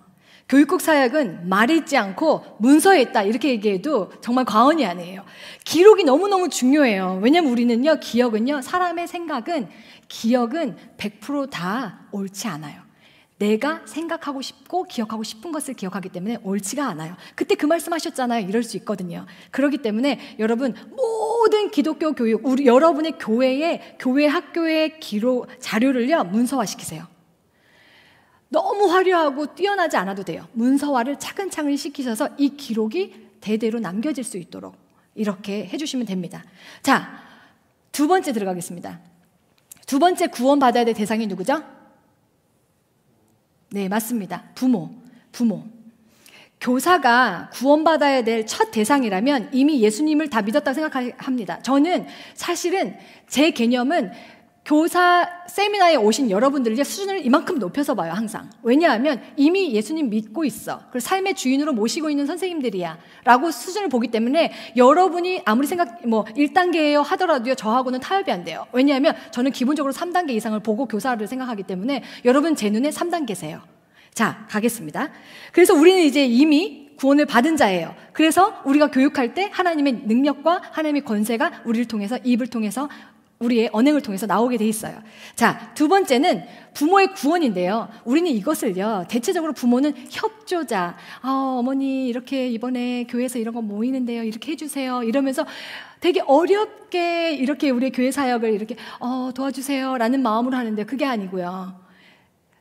교육국 사역은 말있지 않고 문서에 있다 이렇게 얘기해도 정말 과언이 아니에요. 기록이 너무너무 중요해요. 왜냐하면 우리는요, 기억은요, 사람의 생각은, 기억은 100% 옳지 않아요. 내가 생각하고 싶고 기억하고 싶은 것을 기억하기 때문에 옳지가 않아요. 그때 그 말씀하셨잖아요. 이럴 수 있거든요. 그렇기 때문에 여러분, 모든 기독교 교육, 우리 여러분의 교회 학교의 기록 자료를요, 문서화시키세요. 너무 화려하고 뛰어나지 않아도 돼요. 문서화를 차근차근 시키셔서 이 기록이 대대로 남겨질 수 있도록 이렇게 해주시면 됩니다. 자, 두 번째 들어가겠습니다. 두 번째 구원받아야 될 대상이 누구죠? 네, 맞습니다. 부모. 교사가 구원받아야 될 첫 대상이라면 이미 예수님을 다 믿었다고 생각합니다. 저는 사실은 제 개념은 교사 세미나에 오신 여러분들의 수준을 이만큼 높여서 봐요, 항상. 왜냐하면 이미 예수님 믿고 있어. 그리고 삶의 주인으로 모시고 있는 선생님들이야. 라고 수준을 보기 때문에 여러분이 아무리 1단계예요 하더라도요, 저하고는 타협이 안 돼요. 왜냐하면 저는 기본적으로 3단계 이상을 보고 교사를 생각하기 때문에 여러분 제 눈에 3단계세요. 자, 가겠습니다. 그래서 우리는 이제 이미 구원을 받은 자예요. 그래서 우리가 교육할 때 하나님의 능력과 하나님의 권세가 우리를 통해서, 입을 통해서, 우리의 언행을 통해서 나오게 돼 있어요. 자, 두 번째는 부모의 구원인데요. 우리는 이것을요, 대체적으로 부모는 협조자, 어머니 이렇게 이번에 교회에서 이런 거 모이는데요, 이렇게 해주세요, 이러면서 되게 어렵게 이렇게 우리의 교회 사역을 이렇게 도와주세요 라는 마음으로 하는데, 그게 아니고요.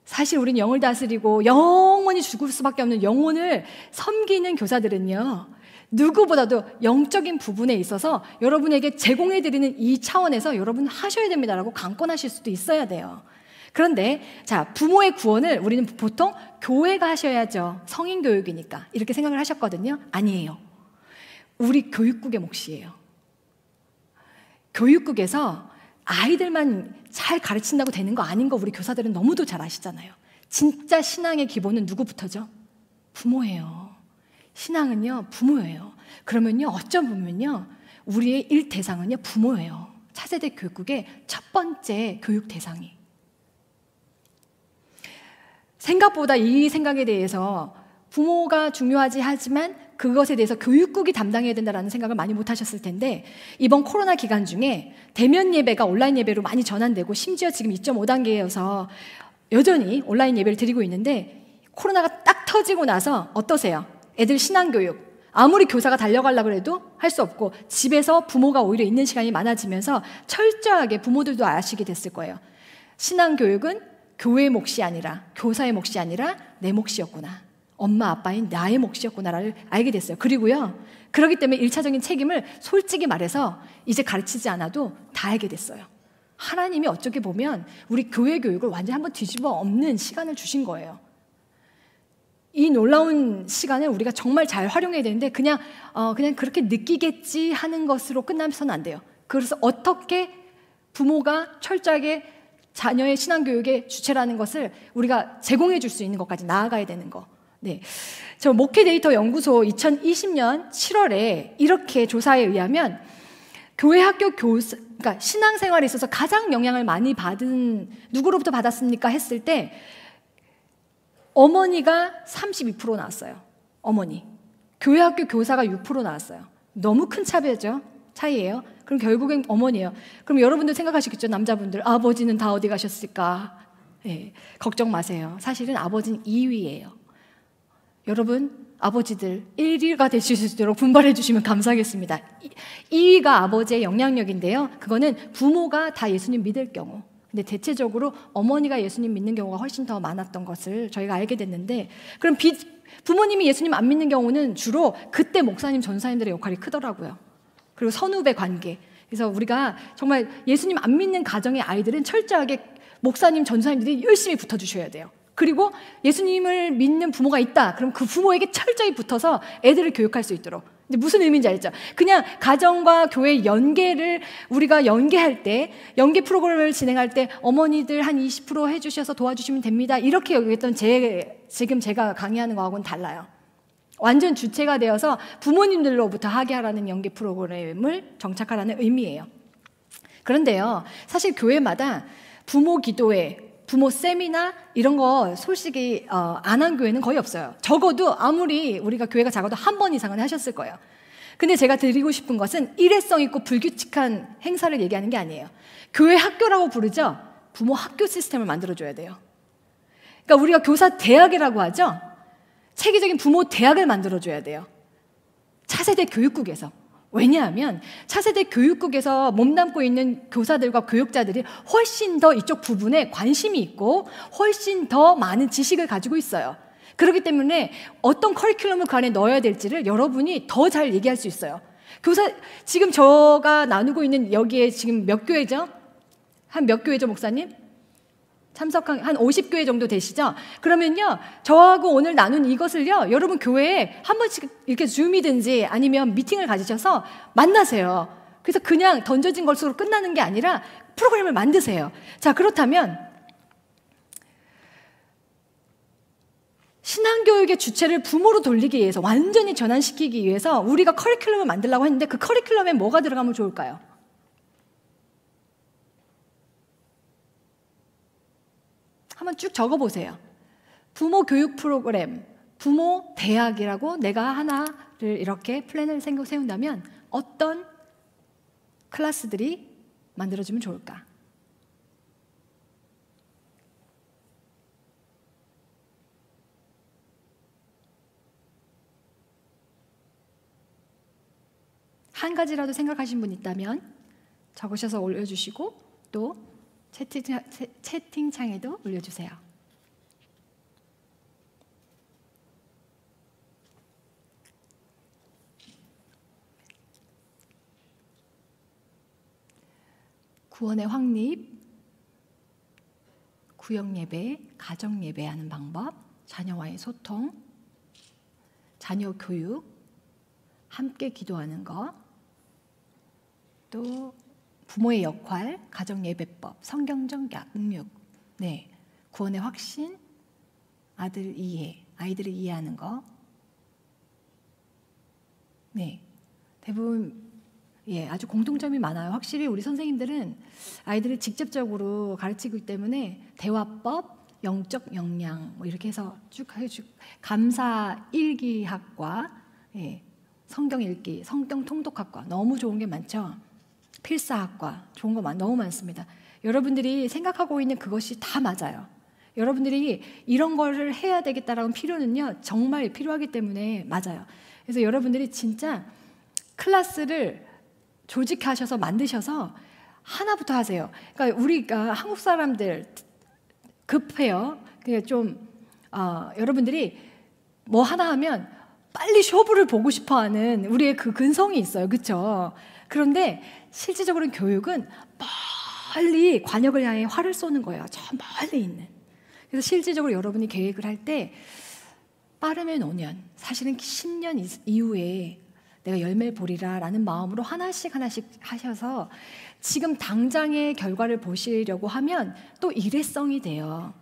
사실 우린 영을 다스리고 영원히 죽을 수밖에 없는 영혼을 섬기는 교사들은요, 누구보다도 영적인 부분에 있어서 여러분에게 제공해드리는 이 차원에서 여러분 하셔야 됩니다라고 강권하실 수도 있어야 돼요. 그런데 자, 부모의 구원을 우리는 보통 교회가 하셔야죠. 성인 교육이니까 이렇게 생각을 하셨거든요. 아니에요. 우리 교육국의 몫이에요. 교육국에서 아이들만 잘 가르친다고 되는 거 아닌 거 우리 교사들은 너무도 잘 아시잖아요. 진짜 신앙의 기본은 누구부터죠? 부모예요. 신앙은요, 부모예요. 그러면요, 어쩜 보면요, 우리의 일 대상은요, 부모예요. 차세대 교육국의 첫 번째 교육 대상이. 생각보다 이 생각에 대해서 부모가 중요하지 하지만 그것에 대해서 교육국이 담당해야 된다는 생각을 많이 못 하셨을 텐데, 이번 코로나 기간 중에 대면 예배가 온라인 예배로 많이 전환되고, 심지어 지금 2.5단계여서 여전히 온라인 예배를 드리고 있는데, 코로나가 딱 터지고 나서 어떠세요? 애들 신앙교육, 아무리 교사가 달려가려고 해도 할 수 없고 집에서 부모가 오히려 있는 시간이 많아지면서 철저하게 부모들도 아시게 됐을 거예요. 신앙교육은 교회의 몫이 아니라, 교사의 몫이 아니라 내 몫이었구나, 엄마 아빠인 나의 몫이었구나를 알게 됐어요. 그리고요, 그렇기 때문에 1차적인 책임을 솔직히 말해서 이제 가르치지 않아도 다 알게 됐어요. 하나님이 어떻게 보면 우리 교회 교육을 완전히 한번 뒤집어 엎는 시간을 주신 거예요. 이 놀라운 시간을 우리가 정말 잘 활용해야 되는데, 그냥 그렇게 느끼겠지 하는 것으로 끝나서는 안 돼요. 그래서 어떻게 부모가 철저하게 자녀의 신앙교육의 주체라는 것을 우리가 제공해 줄 수 있는 것까지 나아가야 되는 거. 네. 저 목회 데이터 연구소 2020년 7월에 이렇게 조사에 의하면 교회 학교 교사, 그러니까 신앙생활에 있어서 가장 영향을 많이 받은, 누구로부터 받았습니까? 했을 때 어머니가 32% 나왔어요. 어머니. 교회 학교 교사가 6% 나왔어요. 너무 큰 차이예요. 그럼 결국엔 어머니예요. 그럼 여러분들 생각하시겠죠? 남자분들, 아버지는 다 어디 가셨을까? 네, 걱정 마세요. 사실은 아버지는 2위예요. 여러분, 아버지들 1위가 되실 수 있도록 분발해 주시면 감사하겠습니다. 2위가 아버지의 영향력인데요, 그거는 부모가 다 예수님 믿을 경우. 근데 대체적으로 어머니가 예수님 믿는 경우가 훨씬 더 많았던 것을 저희가 알게 됐는데, 그럼 부모님이 예수님 안 믿는 경우는 주로 그때 목사님, 전사님들의 역할이 크더라고요. 그리고 선후배 관계. 그래서 우리가 정말 예수님 안 믿는 가정의 아이들은 철저하게 목사님, 전사님들이 열심히 붙어주셔야 돼요. 그리고 예수님을 믿는 부모가 있다, 그럼 그 부모에게 철저히 붙어서 애들을 교육할 수 있도록. 근데 무슨 의미인지 알죠? 그냥 가정과 교회 연계를 우리가 연계할 때, 연계 프로그램을 진행할 때 어머니들 한 20% 해주셔서 도와주시면 됩니다, 이렇게 여기했던 지금 제가 강의하는 거하고는 달라요. 완전 주체가 되어서 부모님들로부터 하게 하라는 연계 프로그램을 정착하라는 의미예요. 그런데요, 사실 교회마다 부모 기도회, 부모 세미나 이런 거 솔직히 안 한 교회는 거의 없어요. 적어도 아무리 우리가 교회가 작아도 한 번 이상은 하셨을 거예요. 근데 제가 드리고 싶은 것은 일회성 있고 불규칙한 행사를 얘기하는 게 아니에요. 교회 학교라고 부르죠. 부모 학교 시스템을 만들어줘야 돼요. 그러니까 우리가 교사 대학이라고 하죠. 체계적인 부모 대학을 만들어줘야 돼요. 차세대 교육국에서. 왜냐하면 차세대 교육국에서 몸담고 있는 교사들과 교육자들이 훨씬 더 이쪽 부분에 관심이 있고 훨씬 더 많은 지식을 가지고 있어요. 그렇기 때문에 어떤 커리큘럼을 그 안에 넣어야 될지를 여러분이 더 잘 얘기할 수 있어요. 지금 제가 나누고 있는 여기에 지금 몇 교회죠? 한 몇 교회죠, 목사님? 참석한 한 50교회 정도 되시죠? 그러면요, 저하고 오늘 나눈 이것을요, 여러분 교회에 한 번씩 이렇게 줌이든지 아니면 미팅을 가지셔서 만나세요. 그래서 그냥 던져진 것으로 끝나는 게 아니라 프로그램을 만드세요. 자, 그렇다면 신앙교육의 주체를 부모로 돌리기 위해서, 완전히 전환시키기 위해서 우리가 커리큘럼을 만들려고 했는데 그 커리큘럼에 뭐가 들어가면 좋을까요? 한번 쭉 적어보세요. 부모 교육 프로그램, 부모 대학이라고 내가 하나를 이렇게 플랜을 세운다면 어떤 클래스들이 만들어지면 좋을까? 한 가지라도 생각하신 분 있다면 적으셔서 올려주시고 또 채팅창에도 올려주세요. 구원의 확립, 구역예배, 가정예배하는 방법, 자녀와의 소통, 자녀 교육, 함께 기도하는 것, 또 부모의 역할, 가정예배법, 성경적 양육, 네, 구원의 확신, 아들 이해, 아이들을 이해하는 거, 네, 대부분 아주 공통점이 많아요. 확실히 우리 선생님들은 아이들을 직접적으로 가르치기 때문에 대화법, 영적 역량 뭐 이렇게 해서 쭉 감사 일기학과, 성경 읽기, 성경 통독학과 너무 좋은 게 많죠. 필사학과 좋은 거 너무 많습니다. 여러분들이 생각하고 있는 그것이 다 맞아요. 여러분들이 이런 거를 해야 되겠다라는 필요는요 정말 필요하기 때문에 맞아요. 그래서 여러분들이 진짜 클래스를 조직하셔서 만드셔서 하나부터 하세요. 그러니까 우리가 한국 사람들 급해요. 좀 여러분들이 뭐 하나 하면 빨리 쇼부를 보고 싶어하는 우리의 그 근성이 있어요, 그렇죠? 그런데 실질적으로는 교육은 멀리 관역을 향해 활을 쏘는 거예요. 저 멀리 있는. 그래서 실질적으로 여러분이 계획을 할 때 빠르면 5년, 사실은 10년 이후에 내가 열매를 보리라 라는 마음으로 하나씩 하셔서 지금 당장의 결과를 보시려고 하면 또 일회성이 돼요.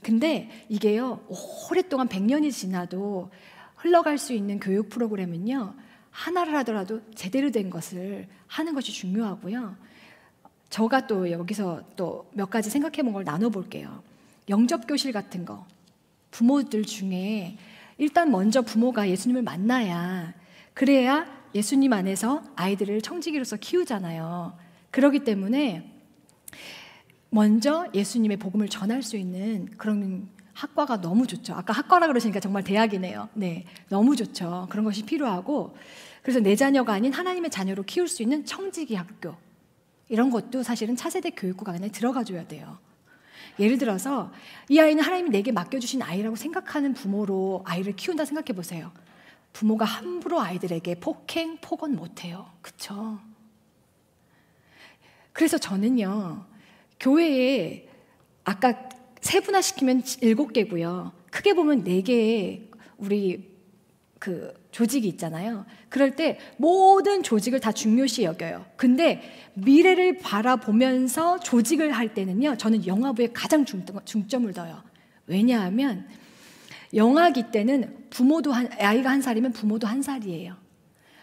근데 이게요, 오랫동안 100년이 지나도 흘러갈 수 있는 교육 프로그램은요, 하나를 하더라도 제대로 된 것을 하는 것이 중요하고요. 제가 또 여기서 또 몇 가지 생각해 본 걸 나눠볼게요. 영접교실 같은 거, 부모들 중에 일단 먼저 부모가 예수님을 만나야, 그래야 예수님 안에서 아이들을 청지기로서 키우잖아요. 그렇기 때문에 먼저 예수님의 복음을 전할 수 있는 그런 학과가 너무 좋죠. 아까 학과라 그러시니까 정말 대학이네요. 네, 너무 좋죠. 그런 것이 필요하고, 그래서 내 자녀가 아닌 하나님의 자녀로 키울 수 있는 청지기 학교, 이런 것도 사실은 차세대 교육국 안에 들어가줘야 돼요. 예를 들어서 이 아이는 하나님이 내게 맡겨주신 아이라고 생각하는 부모로 아이를 키운다 생각해 보세요. 부모가 함부로 아이들에게 폭행, 폭언 못해요. 그쵸? 그래서 저는요, 교회에 아까 세분화시키면 7개고요. 크게 보면 4개의 우리 그 조직이 있잖아요. 그럴 때 모든 조직을 다 중요시 여겨요. 근데 미래를 바라보면서 조직을 할 때는요, 저는 영화부에 가장 중점을 둬요. 왜냐하면 영아기 때는 아이가 1살이면 부모도 1살이에요.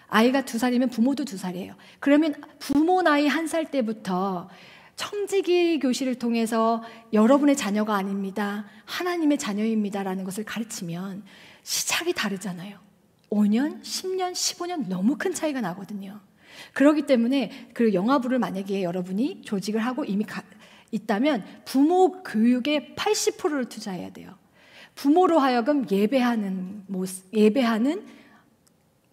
아이가 2살이면 부모도 2살이에요. 그러면 부모 나이 1살 때부터 청지기 교실을 통해서 여러분의 자녀가 아닙니다, 하나님의 자녀입니다라는 것을 가르치면 시작이 다르잖아요. 5년, 10년, 15년 너무 큰 차이가 나거든요. 그렇기 때문에 그 영화부를 만약에 여러분이 조직을 하고 이미 있다면 부모 교육에 80%를 투자해야 돼요. 부모로 하여금 예배하는 모습, 예배하는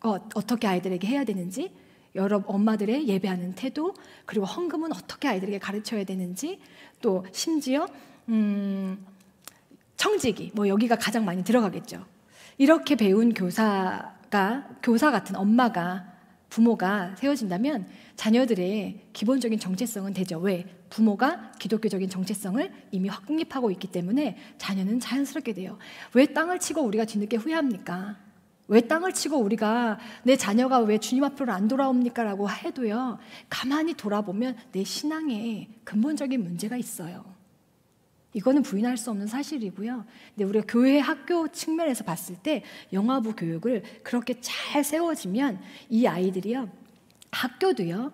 어떻게 아이들에게 해야 되는지, 여러 엄마들의 예배하는 태도, 그리고 헌금은 어떻게 아이들에게 가르쳐야 되는지, 또 심지어 청지기, 뭐 여기가 가장 많이 들어가겠죠. 이렇게 배운 교사 같은 엄마가, 부모가 세워진다면 자녀들의 기본적인 정체성은 되죠. 왜? 부모가 기독교적인 정체성을 이미 확립하고 있기 때문에 자녀는 자연스럽게 돼요. 왜 땅을 치고 우리가 뒤늦게 후회합니까? 왜 땅을 치고 우리가 내 자녀가 왜 주님 앞으로 안 돌아옵니까? 라고 해도요, 가만히 돌아보면 내 신앙에 근본적인 문제가 있어요. 이거는 부인할 수 없는 사실이고요. 근데 우리가 교회 학교 측면에서 봤을 때 영화부 교육을 그렇게 잘 세워지면 이 아이들이요, 학교도요,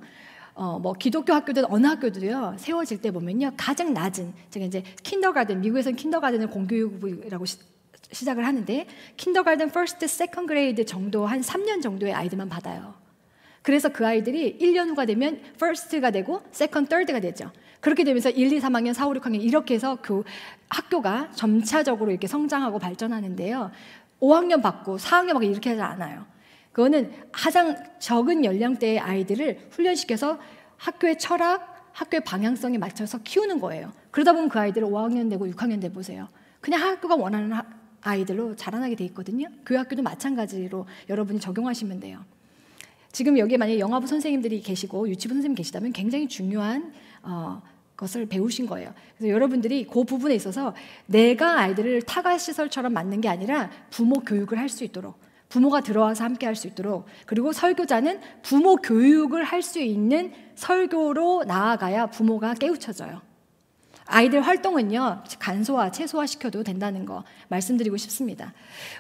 뭐 기독교 학교든 어느 학교도요, 세워질 때 보면요, 가장 낮은, 제가 이제 킨더가든, 미국에서는 킨더가든을 공교육부라고 시작을 하는데, 킨더가든 퍼스트, 세컨드 그레이드 정도, 한 3년 정도의 아이들만 받아요. 그래서 그 아이들이 1년 후가 되면 퍼스트가 되고 세컨드, 서드가 되죠. 그렇게 되면서 1, 2, 3학년, 4, 5, 6학년 이렇게 해서 그 학교가 점차적으로 이렇게 성장하고 발전하는데요, 5학년 받고 4학년 받고 이렇게 하지 않아요. 그거는 가장 적은 연령대의 아이들을 훈련시켜서 학교의 철학, 학교의 방향성에 맞춰서 키우는 거예요. 그러다 보면 그 아이들은 5학년 되고 6학년 돼 보세요. 그냥 학교가 원하는 아이들로 자라나게 돼 있거든요. 교회 학교도 마찬가지로 여러분이 적용하시면 돼요. 지금 여기에 만약에 영화부 선생님들이 계시고 유치부 선생님 계시다면 굉장히 중요한 것을 배우신 거예요. 그래서 여러분들이 그 부분에 있어서 내가 아이들을 타가시설처럼 만든 게 아니라 부모 교육을 할 수 있도록, 부모가 들어와서 함께 할 수 있도록, 그리고 설교자는 부모 교육을 할 수 있는 설교로 나아가야 부모가 깨우쳐져요. 아이들 활동은요, 간소화, 최소화 시켜도 된다는 거 말씀드리고 싶습니다.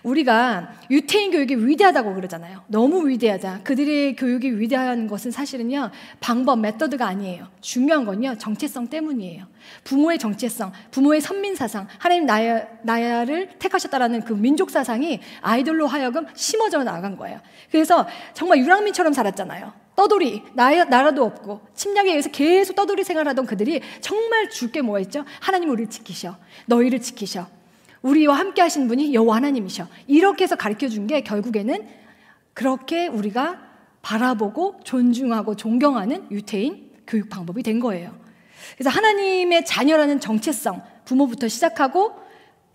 우리가 유태인 교육이 위대하다고 그러잖아요. 너무 위대하다. 그들의 교육이 위대한 것은 사실은요, 방법, 메서드가 아니에요. 중요한 건요, 정체성 때문이에요. 부모의 정체성, 부모의 선민사상, 하나님 나야를 택하셨다라는 그 민족사상이 아이들로 하여금 심어져 나간 거예요. 그래서 정말 유랑민처럼 살았잖아요. 떠돌이, 나라도 없고 침략에 의해서 계속 떠돌이 생활하던 그들이 정말 줄 게 뭐가 있죠? 하나님 우리를 지키셔, 너희를 지키셔, 우리와 함께 하신 분이 여호와 하나님이셔. 이렇게 해서 가르쳐준 게 결국에는 그렇게 우리가 바라보고 존중하고 존경하는 유태인 교육 방법이 된 거예요. 그래서 하나님의 자녀라는 정체성, 부모부터 시작하고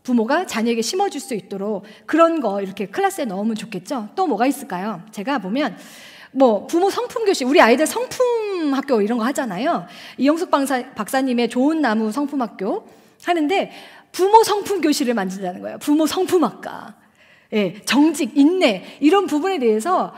부모가 자녀에게 심어줄 수 있도록 그런 거 이렇게 클래스에 넣으면 좋겠죠. 또 뭐가 있을까요? 제가 보면 뭐 부모 성품 교실, 우리 아이들 성품 학교 이런 거 하잖아요. 이영숙 박사님의 좋은 나무 성품 학교 하는데 부모 성품 교실을 만든다는 거예요. 부모 성품학과, 예, 정직, 인내 이런 부분에 대해서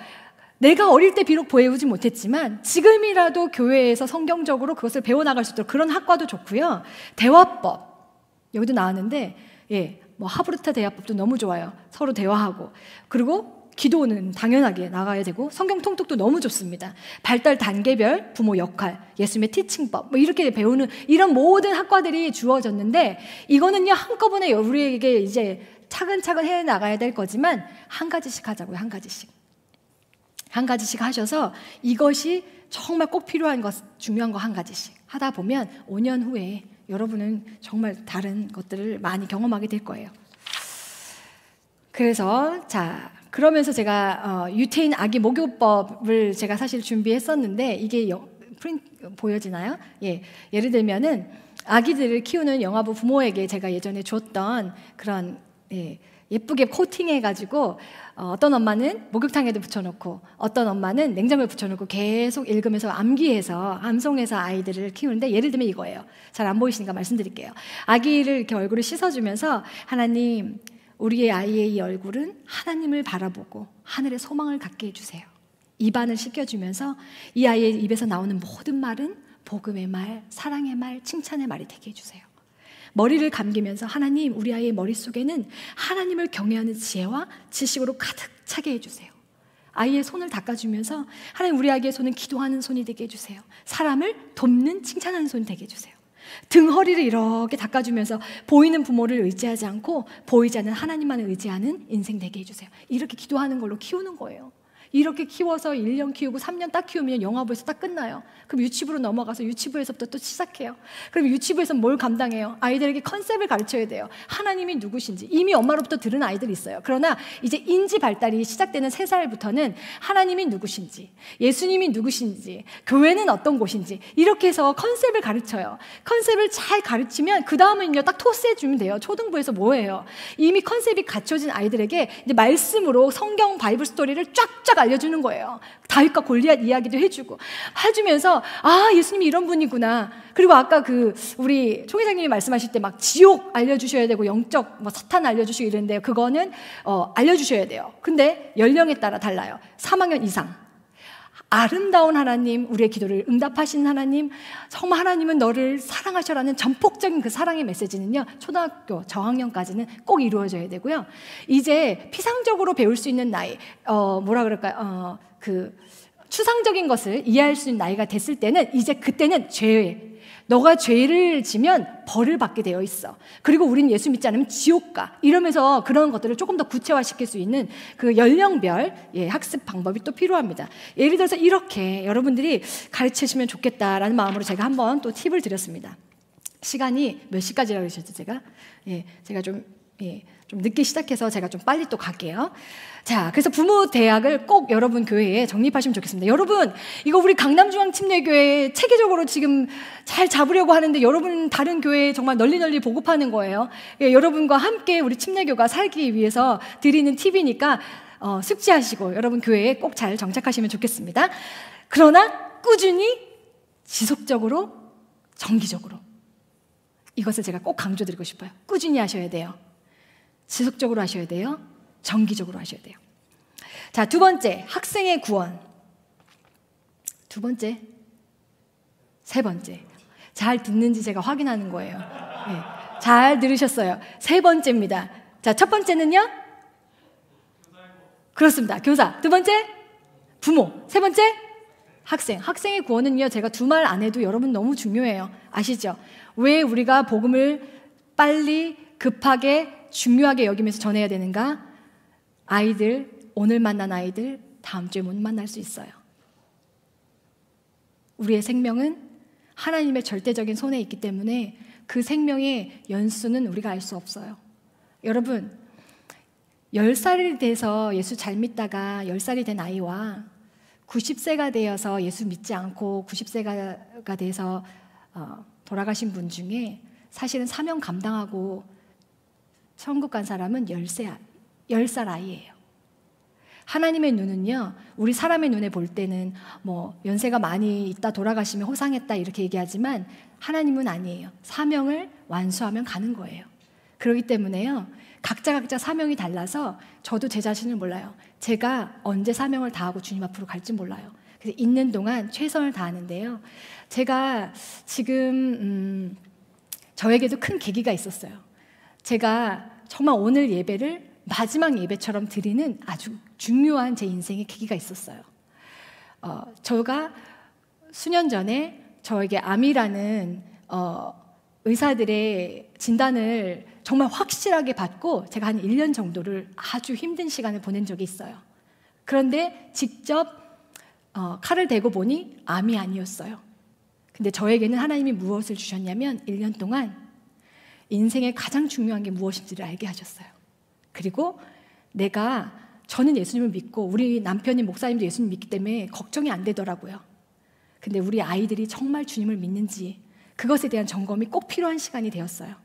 내가 어릴 때 비록 배우지 못했지만 지금이라도 교회에서 성경적으로 그것을 배워나갈 수 있도록 그런 학과도 좋고요. 대화법 여기도 나왔는데, 예, 뭐 하브르타 대화법도 너무 좋아요. 서로 대화하고, 그리고 기도는 당연하게 나가야 되고, 성경 통독도 너무 좋습니다. 발달 단계별 부모 역할, 예수님의 티칭법 뭐 이렇게 배우는 이런 모든 학과들이 주어졌는데, 이거는요 한꺼번에 우리에게 이제 차근차근 해 나가야 될 거지만 한 가지씩 하자고요. 한 가지씩 하셔서 이것이 정말 꼭 필요한 것, 중요한 거 한 가지씩 하다 보면 5년 후에 여러분은 정말 다른 것들을 많이 경험하게 될 거예요. 그래서 자, 그러면서 제가 유태인 아기 목요법을 제가 사실 준비했었는데, 이게 보여지나요? 예, 예를 들면은 아기들을 키우는 영아부 부모에게 제가 예전에 줬던 그런, 예, 예쁘게 코팅해가지고 어떤 엄마는 목욕탕에도 붙여놓고 어떤 엄마는 냉장고에 붙여놓고 계속 읽으면서 암기해서 암송해서 아이들을 키우는데, 예를 들면 이거예요. 잘 안 보이시니까 말씀드릴게요. 아기를 이렇게 얼굴을 씻어주면서, 하나님, 우리의 아이의 이 얼굴은 하나님을 바라보고 하늘의 소망을 갖게 해주세요. 입안을 씻겨주면서 이 아이의 입에서 나오는 모든 말은 복음의 말, 사랑의 말, 칭찬의 말이 되게 해주세요. 머리를 감기면서, 하나님, 우리 아이의 머릿속에는 하나님을 경외하는 지혜와 지식으로 가득 차게 해주세요. 아이의 손을 닦아주면서 하나님 우리 아기의 손은 기도하는 손이 되게 해주세요. 사람을 돕는 칭찬하는 손이 되게 해주세요. 등허리를 이렇게 닦아주면서 보이는 부모를 의지하지 않고 보이지 않는 하나님만을 의지하는 인생 되게 해주세요. 이렇게 기도하는 걸로 키우는 거예요. 이렇게 키워서 1년 키우고 3년 딱 키우면 영화부에서 딱 끝나요. 그럼 유치부로 넘어가서 유치부에서부터 또 시작해요. 그럼 유치부에서 뭘 감당해요? 아이들에게 컨셉을 가르쳐야 돼요. 하나님이 누구신지. 이미 엄마로부터 들은 아이들이 있어요. 그러나 이제 인지 발달이 시작되는 3살부터는 하나님이 누구신지, 예수님이 누구신지, 교회는 어떤 곳인지 이렇게 해서 컨셉을 가르쳐요. 컨셉을 잘 가르치면 그 다음은요 딱 토스해주면 돼요. 초등부에서 뭐예요? 이미 컨셉이 갖춰진 아이들에게 이제 말씀으로 성경 바이블 스토리를 쫙쫙 알려주는 거예요. 다윗과 골리앗 이야기도 해주면서 아 예수님이 이런 분이구나. 그리고 아까 우리 총 회장님이 말씀하실 때 막 지옥 알려주셔야 되고 영적 사탄 알려주시고 이랬는데 그거는 알려주셔야 돼요. 근데 연령에 따라 달라요. 3학년 이상. 아름다운 하나님, 우리의 기도를 응답하시는 하나님, 정말 하나님은 너를 사랑하셔라는 전폭적인 그 사랑의 메시지는요 초등학교 저학년까지는 꼭 이루어져야 되고요. 이제 피상적으로 배울 수 있는 나이, 추상적인 것을 이해할 수 있는 나이가 됐을 때는 이제 그때는 너가 죄를 지면 벌을 받게 되어 있어. 그리고 우린 예수 믿지 않으면 지옥 가. 이러면서 그런 것들을 조금 더 구체화시킬 수 있는 그 연령별 학습 방법이 또 필요합니다. 예를 들어서 이렇게 여러분들이 가르치시면 좋겠다라는 마음으로 제가 한번 또 팁을 드렸습니다. 시간이 몇 시까지라고 그러셨죠, 제가? 제가 좀 늦게 시작해서 제가 좀 빨리 또 갈게요. 자, 그래서 부모 대학을 꼭 여러분 교회에 정립하시면 좋겠습니다. 여러분, 이거 우리 강남중앙침례교회 체계적으로 지금 잘 잡으려고 하는데 여러분 다른 교회에 정말 널리 보급하는 거예요. 여러분과 함께 우리 침례교가 살기 위해서 드리는 팁이니까 숙지하시고 여러분 교회에 꼭 잘 정착하시면 좋겠습니다. 그러나 꾸준히 지속적으로 정기적으로 이것을 제가 꼭 강조드리고 싶어요. 꾸준히 하셔야 돼요. 지속적으로 하셔야 돼요. 정기적으로 하셔야 돼요. 자, 2번째, 학생의 구원. 2번째, 3번째. 잘 듣는지 제가 확인하는 거예요. 잘 들으셨어요. 3번째입니다. 자, 첫 번째는요? 그렇습니다. 교사. 2번째? 부모. 3번째? 학생. 학생의 구원은요, 제가 2말 안 해도 여러분 너무 중요해요. 아시죠? 왜 우리가 복음을 빨리, 급하게, 중요하게 여기면서 전해야 되는가? 아이들, 오늘 만난 아이들 다음 주에 못 만날 수 있어요. 우리의 생명은 하나님의 절대적인 손에 있기 때문에 그 생명의 연수는 우리가 알 수 없어요. 여러분, 10살이 돼서 예수 잘 믿다가 10살이 된 아이와 90세가 되어서 예수 믿지 않고 90세가 돼서 돌아가신 분 중에 사실은 사명 감당하고 천국 간 사람은 10살 아이예요. 하나님의 눈은요, 우리 사람의 눈에 볼 때는 연세가 많이 있다 돌아가시면 호상했다 이렇게 얘기하지만 하나님은 아니에요. 사명을 완수하면 가는 거예요. 그렇기 때문에요, 각자 사명이 달라서 저도 제 자신을 몰라요. 제가 언제 사명을 다하고 주님 앞으로 갈지 몰라요. 그래서 있는 동안 최선을 다하는데요. 제가 지금 저에게도 큰 계기가 있었어요. 제가 정말 오늘 예배를 마지막 예배처럼 드리는 아주 중요한 제 인생의 계기가 있었어요. 제가 수년 전에 저에게 암이라는 의사들의 진단을 정말 확실하게 받고 제가 한 1년 정도를 아주 힘든 시간을 보낸 적이 있어요. 그런데 직접 칼을 대고 보니 암이 아니었어요. 근데 저에게는 하나님이 무엇을 주셨냐면 1년 동안 인생의 가장 중요한 게 무엇인지를 알게 하셨어요. 그리고 저는 예수님을 믿고 우리 남편이 목사님도 예수님 믿기 때문에 걱정이 안 되더라고요. 근데 우리 아이들이 정말 주님을 믿는지 그것에 대한 점검이 꼭 필요한 시간이 되었어요.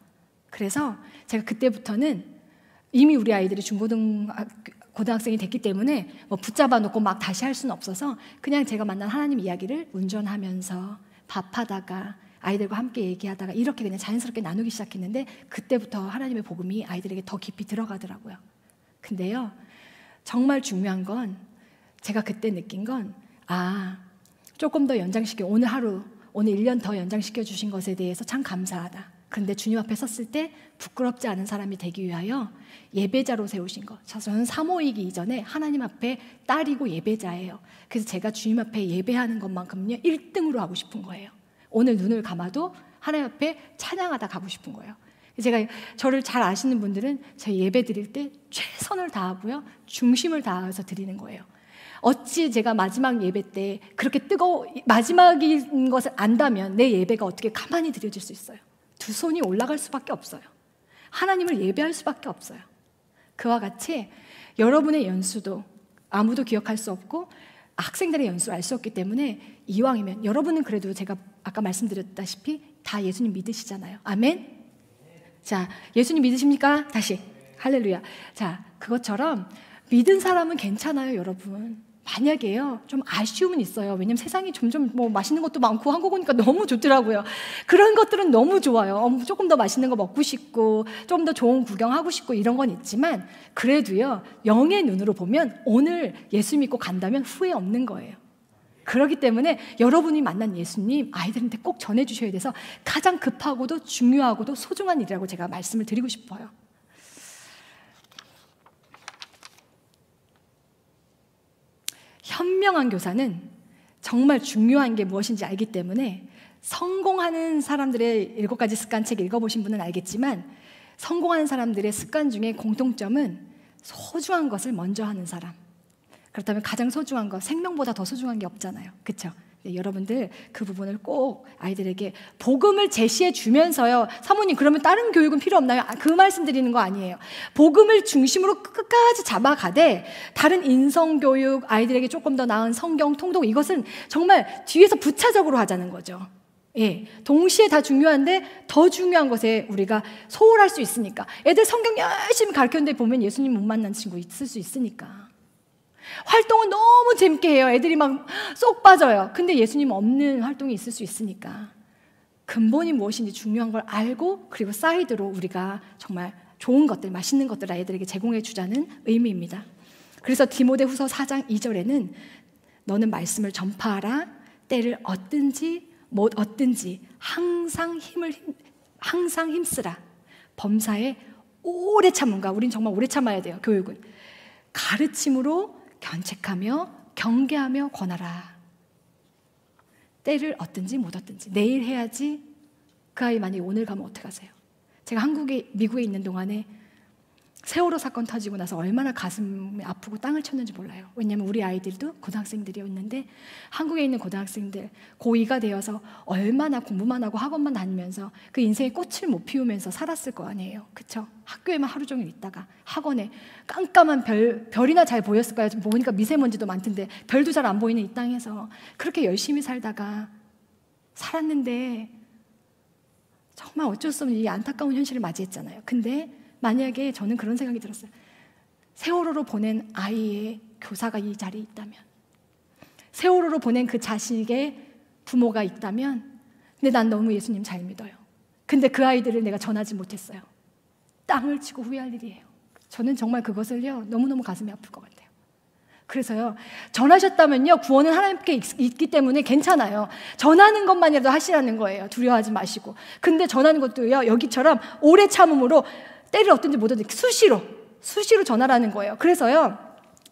그래서 제가 그때부터는 이미 우리 아이들이 고등학생이 됐기 때문에 붙잡아 놓고 막 다시 할 수는 없어서 그냥 제가 만난 하나님 이야기를 운전하면서 밥하다가 아이들과 함께 얘기하다가 이렇게 그냥 자연스럽게 나누기 시작했는데 그때부터 하나님의 복음이 아이들에게 더 깊이 들어가더라고요. 근데요, 정말 중요한 건 제가 그때 느낀 건 조금 더 오늘 1년 더 연장시켜 주신 것에 대해서 참 감사하다. 그런데 주님 앞에 섰을 때 부끄럽지 않은 사람이 되기 위하여 예배자로 세우신 것. 저는 사모이기 이전에 하나님 앞에 딸이고 예배자예요. 그래서 제가 주님 앞에 예배하는 것만큼요 1등으로 하고 싶은 거예요. 오늘 눈을 감아도 하나님 앞에 찬양하다 가고 싶은 거예요. 제가 저를 잘 아시는 분들은 제 예배 드릴 때 최선을 다하고요 중심을 다해서 드리는 거예요. 어찌 제가 마지막 예배 때 그렇게 마지막인 것을 안다면 내 예배가 어떻게 가만히 드려질 수 있어요? 두 손이 올라갈 수밖에 없어요. 하나님을 예배할 수밖에 없어요. 그와 같이 여러분의 연수도 아무도 기억할 수 없고 학생들의 연수를 알 수 없기 때문에 이왕이면 여러분은 그래도 제가 아까 말씀드렸다시피 다 예수님 믿으시잖아요. 아멘? 자, 예수님 믿으십니까? 다시 할렐루야. 자, 그것처럼 믿은 사람은 괜찮아요, 여러분. 만약에요, 좀 아쉬움은 있어요. 왜냐면 세상이 점점 뭐 맛있는 것도 많고 한국 오니까 너무 좋더라고요. 그런 것들은 너무 좋아요. 조금 더 맛있는 거 먹고 싶고 좀 더 좋은 구경하고 싶고 이런 건 있지만 그래도요, 영의 눈으로 보면 오늘 예수 믿고 간다면 후회 없는 거예요. 그렇기 때문에 여러분이 만난 예수님 아이들한테 꼭 전해주셔야 돼서 가장 급하고도 중요하고도 소중한 일이라고 제가 말씀을 드리고 싶어요. 현명한 교사는 정말 중요한 게 무엇인지 알기 때문에 성공하는 사람들의 7가지 습관 책 읽어보신 분은 알겠지만 성공하는 사람들의 습관 중에 공통점은 소중한 것을 먼저 하는 사람. 그렇다면 가장 소중한 것, 생명보다 더 소중한 게 없잖아요. 그렇죠? 네, 여러분들 그 부분을 꼭 아이들에게 복음을 제시해 주면서요. 사모님 그러면 다른 교육은 필요 없나요? 그 말씀 드리는 거 아니에요. 복음을 중심으로 끝까지 잡아가되 다른 인성교육, 아이들에게 조금 더 나은 성경 통독 이것은 정말 뒤에서 부차적으로 하자는 거죠. 예, 동시에 다 중요한데 더 중요한 것에 우리가 소홀할 수 있으니까. 애들 성경 열심히 가르쳤는데 보면 예수님 못 만난 친구 있을 수 있으니까. 활동은 너무 재밌게 해요. 애들이 막 쏙 빠져요. 근데 예수님 없는 활동이 있을 수 있으니까 근본이 무엇인지 중요한 걸 알고 그리고 사이드로 우리가 정말 좋은 것들, 맛있는 것들 아이들에게 제공해 주자는 의미입니다. 그래서 디모데후서 4장 2절에는 너는 말씀을 전파하라. 때를 얻든지 못 얻든지 항상 힘쓰라. 범사에 오래 참은가. 우린 정말 오래 참아야 돼요. 교육은 가르침으로 견책하며 경계하며 권하라. 때를 얻든지 못 얻든지. 내일 해야지. 그 아이 만약에 오늘 가면 어떡하세요? 제가 미국에 있는 동안에 세월호 사건 터지고 나서 얼마나 가슴이 아프고 땅을 쳤는지 몰라요. 왜냐하면 우리 아이들도 고등학생들이었는데 한국에 있는 고등학생들 고2가 되어서 얼마나 공부만 하고 학원만 다니면서 그 인생의 꽃을 못 피우면서 살았을 거 아니에요. 그렇죠? 학교에만 하루 종일 있다가 학원에 깜깜한 별이나 잘 보였을까요? 보니까 미세먼지도 많던데 별도 잘 안 보이는 이 땅에서 그렇게 열심히 살다가 살았는데 정말 어쩔 수 없는 이 안타까운 현실을 맞이했잖아요. 근데 만약에 저는 그런 생각이 들었어요. 세월호로 보낸 아이의 교사가 이 자리에 있다면, 세월호로 보낸 그 자식의 부모가 있다면, 근데 난 너무 예수님 잘 믿어요. 근데 그 아이들을 내가 전하지 못했어요. 땅을 치고 후회할 일이에요. 저는 정말 그것을요 너무너무 가슴이 아플 것 같아요. 그래서요 전하셨다면요 구원은 하나님께 있기 때문에 괜찮아요. 전하는 것만이라도 하시라는 거예요. 두려워하지 마시고. 근데 전하는 것도요 여기처럼 오래 참음으로 때를 얻든지 못 얻든지 수시로 전하라는 거예요. 그래서요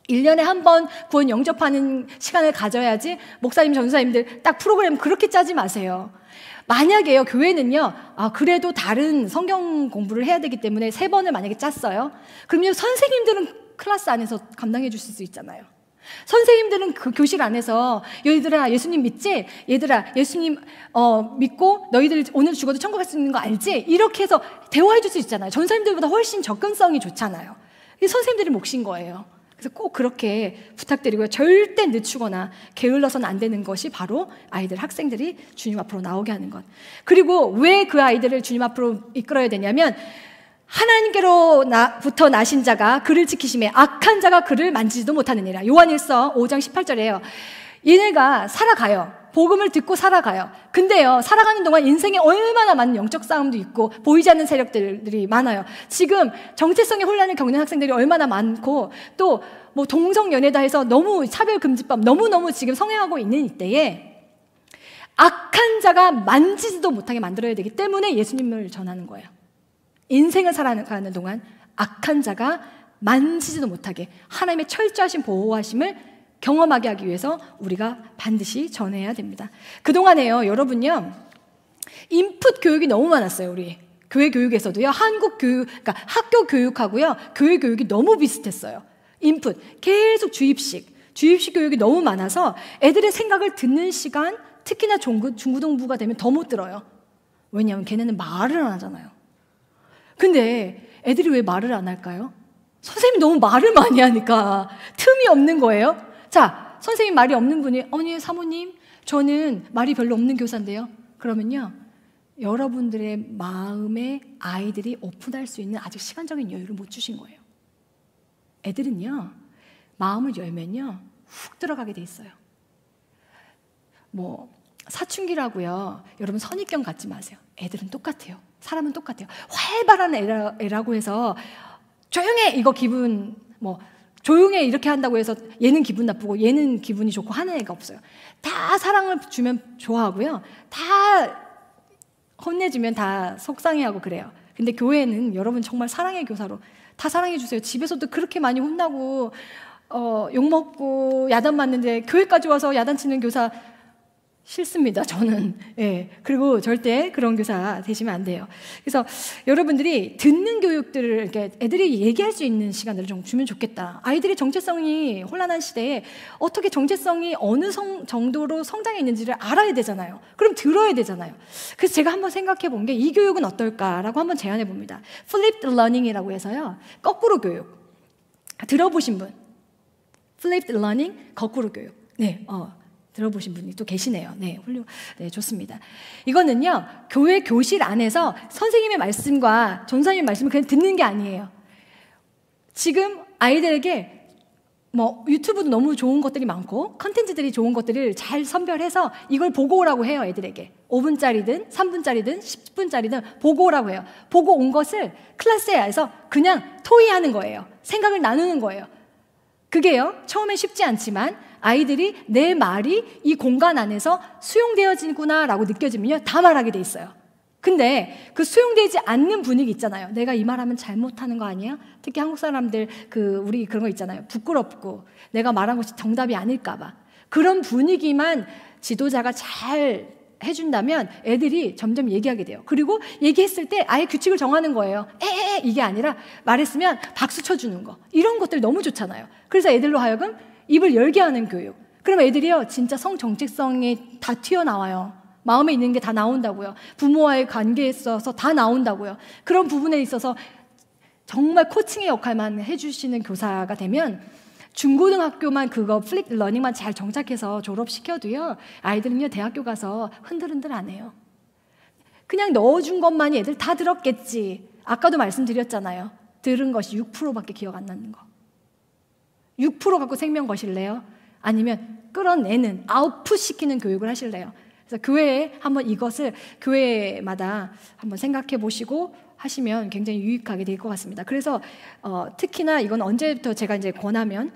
1년에 한 번 구원 영접하는 시간을 가져야지. 목사님 전사님들 딱 프로그램 그렇게 짜지 마세요. 만약에요 교회는요 그래도 다른 성경 공부를 해야 되기 때문에 3번을 만약에 짰어요. 그러면 선생님들은 클래스 안에서 감당해 주실 수 있잖아요. 선생님들은 그 교실 안에서 얘들아 예수님 믿지? 얘들아 예수님 믿고 너희들 오늘 죽어도 천국 갈 수 있는 거 알지? 이렇게 해서 대화해 줄 수 있잖아요. 전사님들보다 훨씬 접근성이 좋잖아요. 이게 선생님들이 몫인 거예요. 그래서 꼭 그렇게 부탁드리고요. 절대 늦추거나 게을러서는 안 되는 것이 바로 아이들, 학생들이 주님 앞으로 나오게 하는 것. 그리고 왜 그 아이들을 주님 앞으로 이끌어야 되냐면 하나님께로부터 나신 자가 그를 지키심에 악한 자가 그를 만지지도 못하느니라. 요한일서 5장 18절이에요. 얘네가 살아가요. 복음을 듣고 살아가요. 근데요 살아가는 동안 인생에 얼마나 많은 영적 싸움도 있고 보이지 않는 세력들이 많아요. 지금 정체성의 혼란을 겪는 학생들이 얼마나 많고 또 뭐 동성연애다 해서 너무 차별금지법 너무너무 지금 성행하고 있는 이때에 악한 자가 만지지도 못하게 만들어야 되기 때문에 예수님을 전하는 거예요. 인생을 살아가는 동안 악한 자가 만지지도 못하게 하나님의 철저하신 보호하심을 경험하게 하기 위해서 우리가 반드시 전해야 됩니다. 그동안에요, 여러분요, 인풋 교육이 너무 많았어요. 우리 교회 교육에서도요, 한국 교육, 그러니까 학교 교육하고요, 교회 교육이 너무 비슷했어요. 인풋, 계속 주입식 교육이 너무 많아서 애들의 생각을 듣는 시간, 특히나 중고등부가 되면 더 못 들어요. 왜냐하면 걔네는 말을 안 하잖아요. 근데 애들이 왜 말을 안 할까요? 선생님이 너무 말을 많이 하니까 틈이 없는 거예요. 자, 선생님 말이 없는 분이 어머니, 사모님, 저는 말이 별로 없는 교사인데요. 그러면요, 여러분들의 마음에 아이들이 오픈할 수 있는 아직 시간적인 여유를 못 주신 거예요. 애들은요, 마음을 열면요, 훅 들어가게 돼 있어요. 뭐 사춘기라고요, 여러분 선입견 갖지 마세요. 애들은 똑같아요. 사람은 똑같아요. 활발한 애라고 해서 조용해, 이거 기분, 뭐 조용해 이렇게 한다고 해서 얘는 기분 나쁘고 얘는 기분이 좋고 하는 애가 없어요. 다 사랑을 주면 좋아하고요, 다 혼내주면 다 속상해하고 그래요. 근데 교회는 여러분 정말 사랑의 교사로 다 사랑해 주세요. 집에서도 그렇게 많이 혼나고 욕먹고 야단 맞는데 교회까지 와서 야단치는 교사 싫습니다, 저는. 예. 그리고 절대 그런 교사 되시면 안 돼요. 그래서 여러분들이 듣는 교육들을 이렇게 애들이 얘기할 수 있는 시간들을 좀 주면 좋겠다. 아이들이 정체성이 혼란한 시대에 어떻게 정체성이 어느 정도로 성장해 있는지를 알아야 되잖아요. 그럼 들어야 되잖아요. 그래서 제가 한번 생각해 본 게 이 교육은 어떨까라고 한번 제안해 봅니다. Flipped Learning이라고 해서요, 거꾸로 교육. 들어보신 분? Flipped Learning, 거꾸로 교육. 네, 들어보신 분이 또 계시네요. 네, 네, 좋습니다. 이거는요, 교회 교실 안에서 선생님의 말씀과 전사님의 말씀을 그냥 듣는 게 아니에요. 지금 아이들에게 뭐 유튜브도 너무 좋은 것들이 많고 컨텐츠들이 좋은 것들을 잘 선별해서 이걸 보고 오라고 해요. 애들에게 5분짜리든 3분짜리든 10분짜리든 보고 오라고 해요. 보고 온 것을 클래스에서 그냥 토의하는 거예요. 생각을 나누는 거예요. 그게요, 처음엔 쉽지 않지만 아이들이 내 말이 이 공간 안에서 수용되어지구나 라고 느껴지면요, 다 말하게 돼 있어요. 근데 그 수용되지 않는 분위기 있잖아요. 내가 이 말하면 잘못하는 거 아니야? 특히 한국 사람들 우리 그런 거 있잖아요. 부끄럽고 내가 말한 것이 정답이 아닐까 봐. 그런 분위기만 지도자가 잘 해준다면 애들이 점점 얘기하게 돼요. 그리고 얘기했을 때 아예 규칙을 정하는 거예요. 이게 아니라 말했으면 박수 쳐주는 거. 이런 것들 너무 좋잖아요. 그래서 애들로 하여금 입을 열게 하는 교육. 그럼 애들이요, 진짜 성정체성이 다 튀어나와요. 마음에 있는 게 다 나온다고요. 부모와의 관계에 있어서 다 나온다고요. 그런 부분에 있어서 정말 코칭의 역할만 해주시는 교사가 되면 중고등학교만 그거 플립 러닝만 잘 정착해서 졸업시켜도요, 아이들은요, 대학교 가서 흔들흔들 안 해요. 그냥 넣어준 것만이 애들 다 들었겠지. 아까도 말씀드렸잖아요. 들은 것이 6%밖에 기억 안 나는 거. 6% 갖고 생명 거실래요? 아니면 끌어내는, 아웃풋 시키는 교육을 하실래요? 그래서 교회에 한번 이것을 교회마다 한번 생각해 보시고 하시면 굉장히 유익하게 될 것 같습니다. 그래서 특히나 이건 언제부터 제가 이제 권하면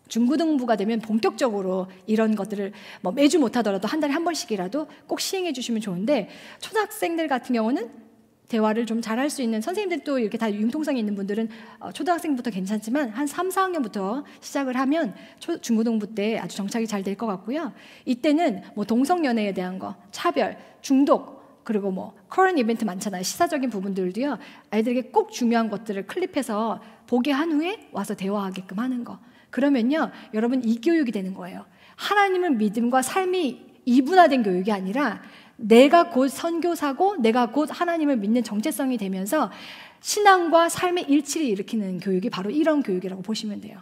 중고등부가 되면 본격적으로 이런 것들을 뭐 매주 못하더라도 한 달에 한 번씩이라도 꼭 시행해 주시면 좋은데, 초등학생들 같은 경우는 대화를 좀 잘할 수 있는, 선생님들도 이렇게 다 융통성이 있는 분들은 초등학생부터 괜찮지만 한 3, 4학년부터 시작을 하면 중고등부 때 아주 정착이 잘 될 것 같고요. 이때는 뭐 동성연애에 대한 거, 차별, 중독, 그리고 뭐 커런 이벤트 많잖아요. 시사적인 부분들도요, 아이들에게 꼭 중요한 것들을 클립해서 보게 한 후에 와서 대화하게끔 하는 거. 그러면요, 여러분 이 교육이 되는 거예요. 하나님을 믿음과 삶이 이분화된 교육이 아니라 내가 곧 선교사고 내가 곧 하나님을 믿는 정체성이 되면서 신앙과 삶의 일치를 일으키는 교육이 바로 이런 교육이라고 보시면 돼요.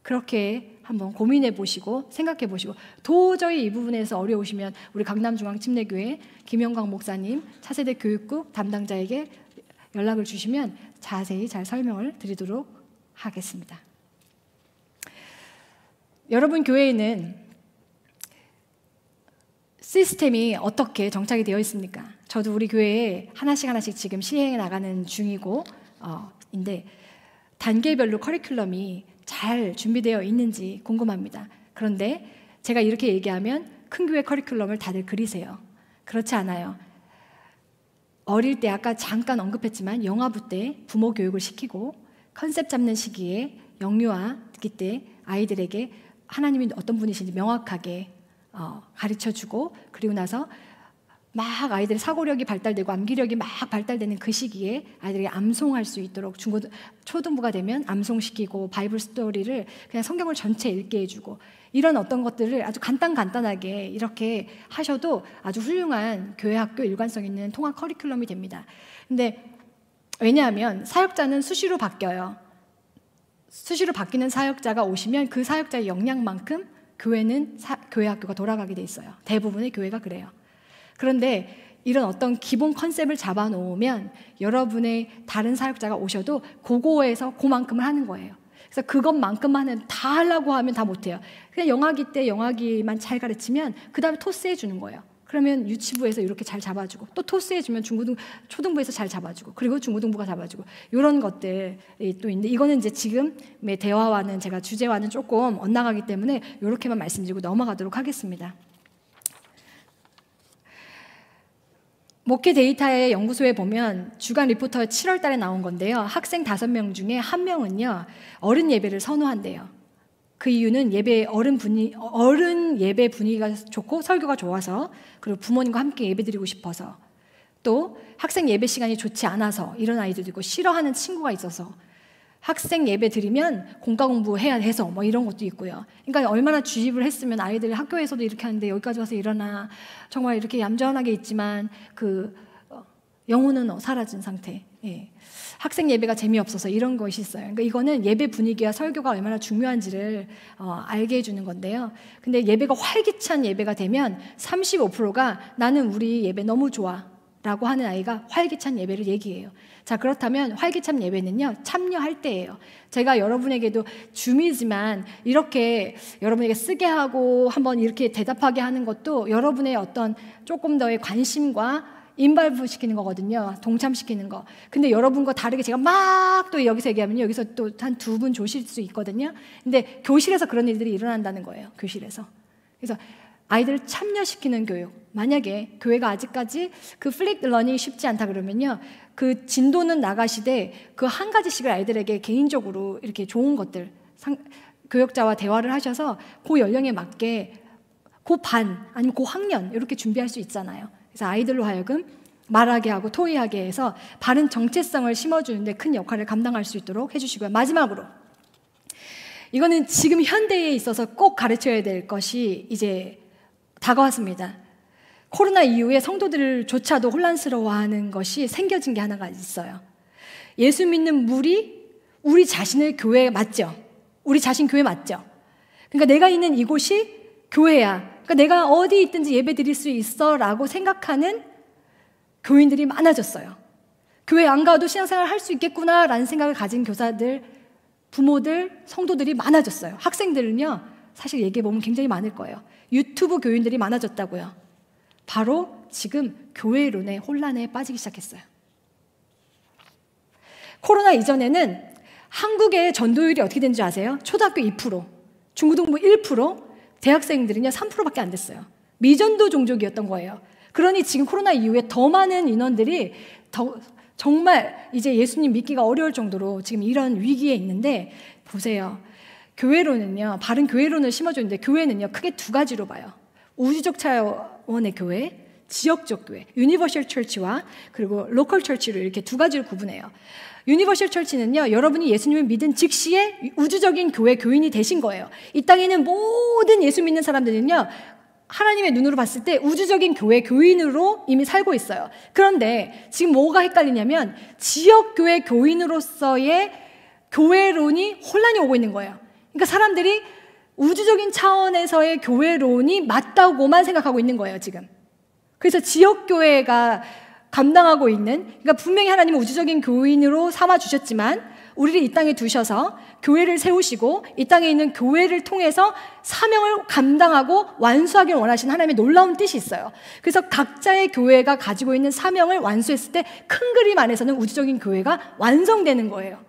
그렇게 한번 고민해 보시고 생각해 보시고, 도저히 이 부분에서 어려우시면 우리 강남중앙침례교회 김영광 목사님 차세대 교육국 담당자에게 연락을 주시면 자세히 잘 설명을 드리도록 하겠습니다. 여러분 교회에는 시스템이 어떻게 정착이 되어 있습니까? 저도 우리 교회에 하나씩 지금 시행해 나가는 중이고 인데 단계별로 커리큘럼이 잘 준비되어 있는지 궁금합니다. 그런데 제가 이렇게 얘기하면 큰 교회 커리큘럼을 다들 그리세요. 그렇지 않아요. 어릴 때 아까 잠깐 언급했지만 영아부 때 부모 교육을 시키고 컨셉 잡는 시기에 영유아기 때 아이들에게 하나님이 어떤 분이신지 명확하게 가르쳐주고, 그리고 나서 막 아이들의 사고력이 발달되고 암기력이 막 발달되는 그 시기에 아이들에게 암송할 수 있도록 초등부가 되면 암송시키고 바이블 스토리를 그냥 성경을 전체 읽게 해주고, 이런 어떤 것들을 아주 간단하게 이렇게 하셔도 아주 훌륭한 교회 학교 일관성 있는 통합 커리큘럼이 됩니다. 근데 왜냐하면 사역자는 수시로 바뀌어요. 수시로 바뀌는 사역자가 오시면 그 사역자의 역량만큼 교회는 교회 학교가 돌아가게 돼 있어요. 대부분의 교회가 그래요. 그런데 이런 어떤 기본 컨셉을 잡아놓으면 여러분의 다른 사역자가 오셔도 그거에서 그만큼을 하는 거예요. 그래서 그것만큼만 다 하려고 하면 다 못해요. 그냥 영아기 때 영아기만 잘 가르치면 그 다음에 토스해 주는 거예요. 그러면 유치부에서 이렇게 잘 잡아주고, 또 토스해 주면 초등부에서 잘 잡아주고, 그리고 중고등부가 잡아주고, 이런 것들이 또 있는데, 이거는 이제 지금의 대화와는 제가 주제와는 조금 엇나가기 때문에 이렇게만 말씀드리고 넘어가도록 하겠습니다. 목회 데이터의 연구소에 보면 주간 리포터 7월 달에 나온 건데요. 학생 5명 중에 1명은요, 어른 예배를 선호한대요. 그 이유는 어른 예배 분위기가 좋고 설교가 좋아서, 그리고 부모님과 함께 예배 드리고 싶어서, 또 학생 예배 시간이 좋지 않아서 이런 아이들도 있고, 싫어하는 친구가 있어서 학생 예배 드리면 공과 공부해야 해서 뭐 이런 것도 있고요. 그러니까 얼마나 주입을 했으면 아이들 학교에서도 이렇게 하는데 여기까지 와서 일어나, 정말 이렇게 얌전하게 있지만 그 영혼은 사라진 상태. 예. 학생 예배가 재미없어서 이런 것이 있어요. 그러니까 이거는 예배 분위기와 설교가 얼마나 중요한지를 알게 해주는 건데요. 근데 예배가 활기찬 예배가 되면 35%가 나는 우리 예배 너무 좋아 라고 하는 아이가 활기찬 예배를 얘기해요. 자, 그렇다면 활기찬 예배는요, 참여할 때예요. 제가 여러분에게도 줌이지만 이렇게 여러분에게 쓰게 하고 한번 이렇게 대답하게 하는 것도 여러분의 어떤 조금 더의 관심과 인발부 시키는 거거든요. 동참시키는 거. 근데 여러분과 다르게 제가 막 또 여기서 얘기하면 여기서 또 한 2분 조실 수 있거든요. 근데 교실에서 그런 일들이 일어난다는 거예요. 교실에서. 그래서 아이들을 참여시키는 교육. 만약에 교회가 아직까지 그 플립 러닝이 쉽지 않다 그러면요, 그 진도는 나가시되 그 한 가지씩을 아이들에게 개인적으로 이렇게 좋은 것들, 교역자와 대화를 하셔서 그 연령에 맞게 그 반 아니면 그 학년 이렇게 준비할 수 있잖아요. 그래서 아이들로 하여금 말하게 하고 토의하게 해서 바른 정체성을 심어주는데 큰 역할을 감당할 수 있도록 해주시고요. 마지막으로, 이거는 지금 현대에 있어서 꼭 가르쳐야 될 것이 이제 다가왔습니다. 코로나 이후에 성도들조차도 혼란스러워하는 것이 생겨진 게 하나가 있어요. 예수 믿는 우리 자신을 교회에 맞죠? 우리 자신 교회 맞죠? 그러니까 내가 있는 이곳이 교회야. 그러니까 내가 어디 있든지 예배 드릴 수 있어 라고 생각하는 교인들이 많아졌어요. 교회 안 가도 신앙생활 할 수 있겠구나 라는 생각을 가진 교사들, 부모들, 성도들이 많아졌어요. 학생들은요, 사실 얘기해보면 굉장히 많을 거예요. 유튜브 교인들이 많아졌다고요. 바로 지금 교회론의 혼란에 빠지기 시작했어요. 코로나 이전에는 한국의 전도율이 어떻게 되는지 아세요? 초등학교 2%, 중고등부 1%, 대학생들은요 3%밖에 안 됐어요. 미전도 종족이었던 거예요. 그러니 지금 코로나 이후에 더 많은 인원들이 정말 이제 예수님 믿기가 어려울 정도로 지금 이런 위기에 있는데, 보세요. 교회론은요, 바른 교회론을 심어주는데 교회는요 크게 2가지로 봐요. 우주적 차원의 교회, 지역적 교회, 유니버셜 처치와 그리고 로컬 처치로 이렇게 2가지를 구분해요. 유니버셜 처치는요, 여러분이 예수님을 믿은 즉시에 우주적인 교회 교인이 되신 거예요. 이 땅에 있는 모든 예수 믿는 사람들은요, 하나님의 눈으로 봤을 때 우주적인 교회 교인으로 이미 살고 있어요. 그런데 지금 뭐가 헷갈리냐면 지역교회 교인으로서의 교회론이 혼란이 오고 있는 거예요. 그러니까 사람들이 우주적인 차원에서의 교회론이 맞다고만 생각하고 있는 거예요, 지금. 그래서 지역교회가 감당하고 있는, 그러니까 분명히 하나님은 우주적인 교인으로 삼아주셨지만 우리를 이 땅에 두셔서 교회를 세우시고 이 땅에 있는 교회를 통해서 사명을 감당하고 완수하기를 원하시는 하나님의 놀라운 뜻이 있어요. 그래서 각자의 교회가 가지고 있는 사명을 완수했을 때 큰 그림 안에서는 우주적인 교회가 완성되는 거예요.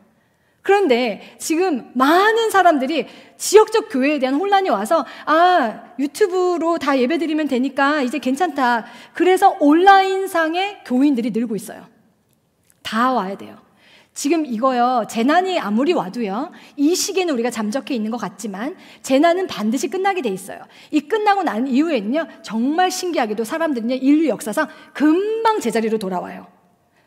그런데 지금 많은 사람들이 지역적 교회에 대한 혼란이 와서 유튜브로 다 예배드리면 되니까 이제 괜찮다. 그래서 온라인상의 교인들이 늘고 있어요. 다 와야 돼요. 지금 이거요, 재난이 아무리 와도요, 이 시기에는 우리가 잠적해 있는 것 같지만 재난은 반드시 끝나게 돼 있어요. 이 끝나고 난 이후에는요, 정말 신기하게도 사람들은요, 인류 역사상 금방 제자리로 돌아와요.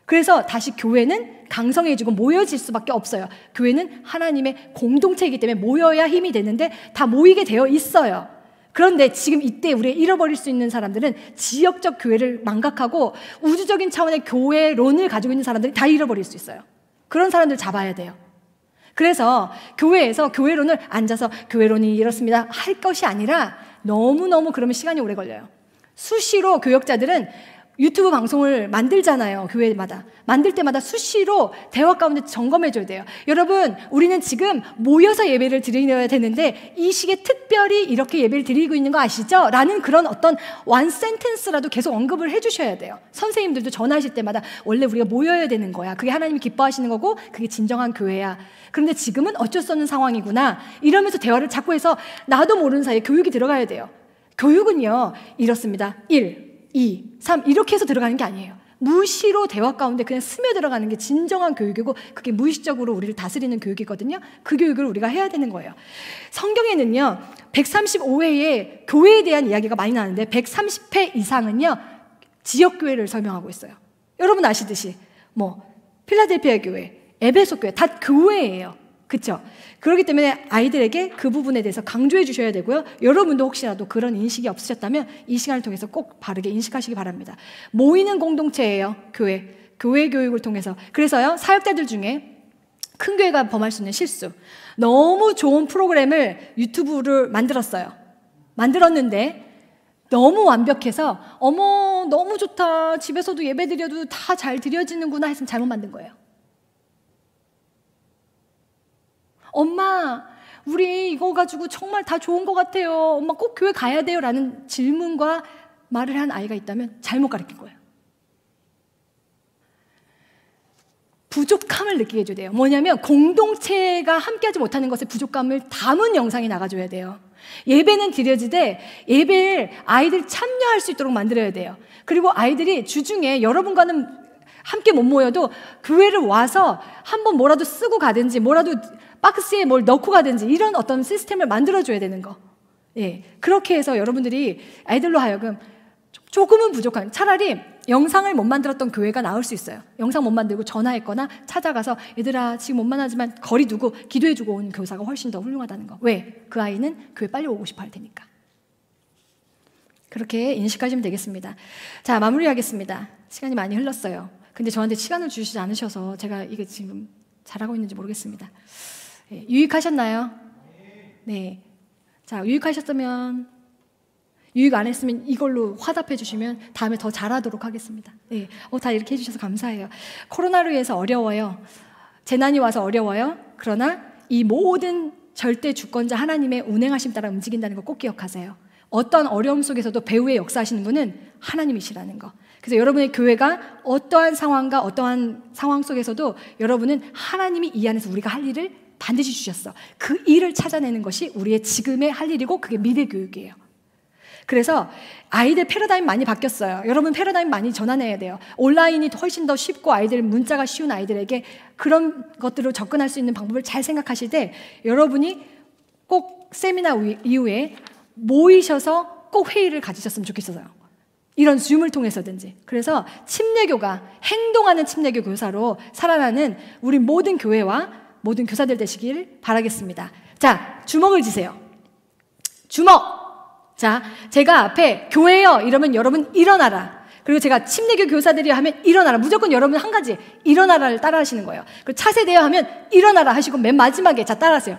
그래서 다시 교회는 강성해지고 모여질 수밖에 없어요. 교회는 하나님의 공동체이기 때문에 모여야 힘이 되는데 다 모이게 되어 있어요. 그런데 지금 이때 우리가 잃어버릴 수 있는 사람들은 지역적 교회를 망각하고 우주적인 차원의 교회론을 가지고 있는 사람들이 다 잃어버릴 수 있어요. 그런 사람들 잡아야 돼요. 그래서 교회에서 교회론을 앉아서 교회론이 이렇습니다 할 것이 아니라 너무너무 그러면 시간이 오래 걸려요. 수시로 교역자들은 유튜브 방송을 만들잖아요. 교회마다. 만들 때마다 수시로 대화 가운데 점검해줘야 돼요. 여러분, 우리는 지금 모여서 예배를 드려야 되는데 이 시기에 특별히 이렇게 예배를 드리고 있는 거 아시죠? 라는 그런 어떤 원 센텐스라도 계속 언급을 해주셔야 돼요. 선생님들도 전하실 때마다 원래 우리가 모여야 되는 거야. 그게 하나님이 기뻐하시는 거고 그게 진정한 교회야. 그런데 지금은 어쩔 수 없는 상황이구나. 이러면서 대화를 자꾸 해서 나도 모르는 사이에 교육이 들어가야 돼요. 교육은요, 이렇습니다. 1, 2, 3 이렇게 해서 들어가는 게 아니에요. 무시로 대화 가운데 그냥 스며들어가는 게 진정한 교육이고 그게 무의식적으로 우리를 다스리는 교육이거든요. 그 교육을 우리가 해야 되는 거예요. 성경에는요 135회에 교회에 대한 이야기가 많이 나오는데 130회 이상은요 지역교회를 설명하고 있어요. 여러분 아시듯이 필라델피아 교회, 에베소 교회 다 교회예요. 그렇죠? 그렇기 때문에 아이들에게 그 부분에 대해서 강조해 주셔야 되고요. 여러분도 혹시라도 그런 인식이 없으셨다면 이 시간을 통해서 꼭 바르게 인식하시기 바랍니다. 모이는 공동체예요. 교회 교육을 통해서. 그래서요 사역자들 중에 큰 교회가 범할 수 있는 실수, 너무 좋은 프로그램을 유튜브를 만들었는데 너무 완벽해서 너무 좋다, 집에서도 예배드려도 다 잘 드려지는구나 했으면 잘못 만든 거예요. 엄마, 우리 이거 가지고 정말 다 좋은 것 같아요. 엄마 꼭 교회 가야 돼요. 라는 질문과 말을 한 아이가 있다면 잘못 가르친 거예요. 부족함을 느끼게 해줘야 돼요. 뭐냐면 공동체가 함께하지 못하는 것의 부족함을 담은 영상이 나가줘야 돼요. 예배는 드려지되 예배를 아이들이 참여할 수 있도록 만들어야 돼요. 그리고 아이들이 주중에 여러분과는 함께 못 모여도 교회를 와서 한번 뭐라도 쓰고 가든지 뭐라도 박스에 뭘 넣고 가든지 이런 어떤 시스템을 만들어줘야 되는 거. 그렇게 해서 여러분들이 아이들로 하여금 조금은 부족한, 차라리 영상을 못 만들었던 교회가 나올 수 있어요. 영상 못 만들고 전화했거나 찾아가서 얘들아 지금 못 만나지만 거리 두고 기도해주고 온 교사가 훨씬 더 훌륭하다는 거. 왜? 그 아이는 교회 빨리 오고 싶어 할 테니까. 그렇게 인식하시면 되겠습니다. 자, 마무리하겠습니다. 시간이 많이 흘렀어요. 근데 저한테 시간을 주시지 않으셔서 제가 이게 지금 잘하고 있는지 모르겠습니다. 유익하셨나요? 네. 자, 유익하셨다면, 유익 안 했으면 이걸로 화답해 주시면 다음에 더 잘하도록 하겠습니다. 네. 다 이렇게 해주셔서 감사해요. 코로나로 인해서 어려워요. 재난이 와서 어려워요. 그러나 이 모든 절대 주권자 하나님의 운행하심 따라 움직인다는 거 꼭 기억하세요. 어떤 어려움 속에서도 배후에 역사하시는 분은 하나님이시라는 거. 그래서 여러분의 교회가 어떠한 상황과 어떠한 상황 속에서도 여러분은 하나님이 이 안에서 우리가 할 일을 반드시 주셨어. 그 일을 찾아내는 것이 우리의 지금의 할 일이고 그게 미래 교육이에요. 그래서 아이들 패러다임 많이 바뀌었어요. 여러분 패러다임 많이 전환해야 돼요. 온라인이 훨씬 더 쉽고 아이들 문자가 쉬운 아이들에게 그런 것들로 접근할 수 있는 방법을 잘 생각하실 때 여러분이 꼭 세미나 이후에 모이셔서 꼭 회의를 가지셨으면 좋겠어요. 이런 줌을 통해서든지. 그래서 침례교가 행동하는 침례교 교사로 살아나는 우리 모든 교회와 모든 교사들 되시길 바라겠습니다. 자, 주먹을 쥐세요. 주먹! 자, 제가 앞에 교회요 이러면 여러분 일어나라. 그리고 제가 침례교 교사들이요 하면 일어나라. 무조건 여러분 한 가지 일어나라를 따라 하시는 거예요. 그리고 차세대요 하면 일어나라 하시고 맨 마지막에 자 따라하세요.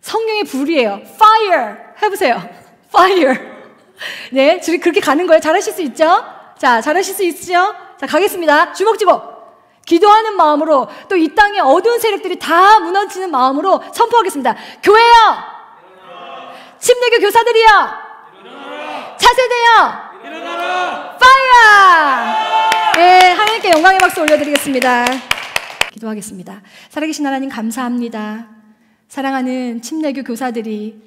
성령의 불이에요. Fire! 해보세요. Fire! 네, 그렇게 가는 거예요. 잘하실 수 있죠? 자, 잘하실 수 있죠? 자, 가겠습니다. 주먹! 기도하는 마음으로 또 이 땅의 어두운 세력들이 다 무너지는 마음으로 선포하겠습니다. 교회요! 침례교 교사들이요! 차세대요! 파이어! 네, 하나님께 영광의 박수 올려드리겠습니다. 기도하겠습니다. 살아계신 하나님 감사합니다. 사랑하는 침례교 교사들이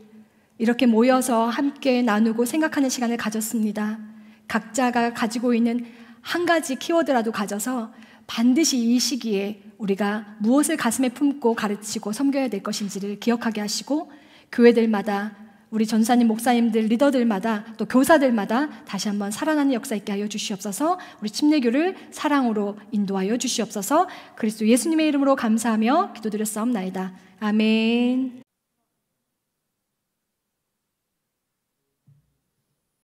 이렇게 모여서 함께 나누고 생각하는 시간을 가졌습니다. 각자가 가지고 있는 한 가지 키워드라도 가져서 반드시 이 시기에 우리가 무엇을 가슴에 품고 가르치고 섬겨야 될 것인지를 기억하게 하시고, 교회들마다 우리 전사님, 목사님들, 리더들마다 또 교사들마다 다시 한번 살아나는 역사 있게 하여 주시옵소서. 우리 침례교를 사랑으로 인도하여 주시옵소서. 그리스도 예수님의 이름으로 감사하며 기도드렸사옵나이다. 아멘.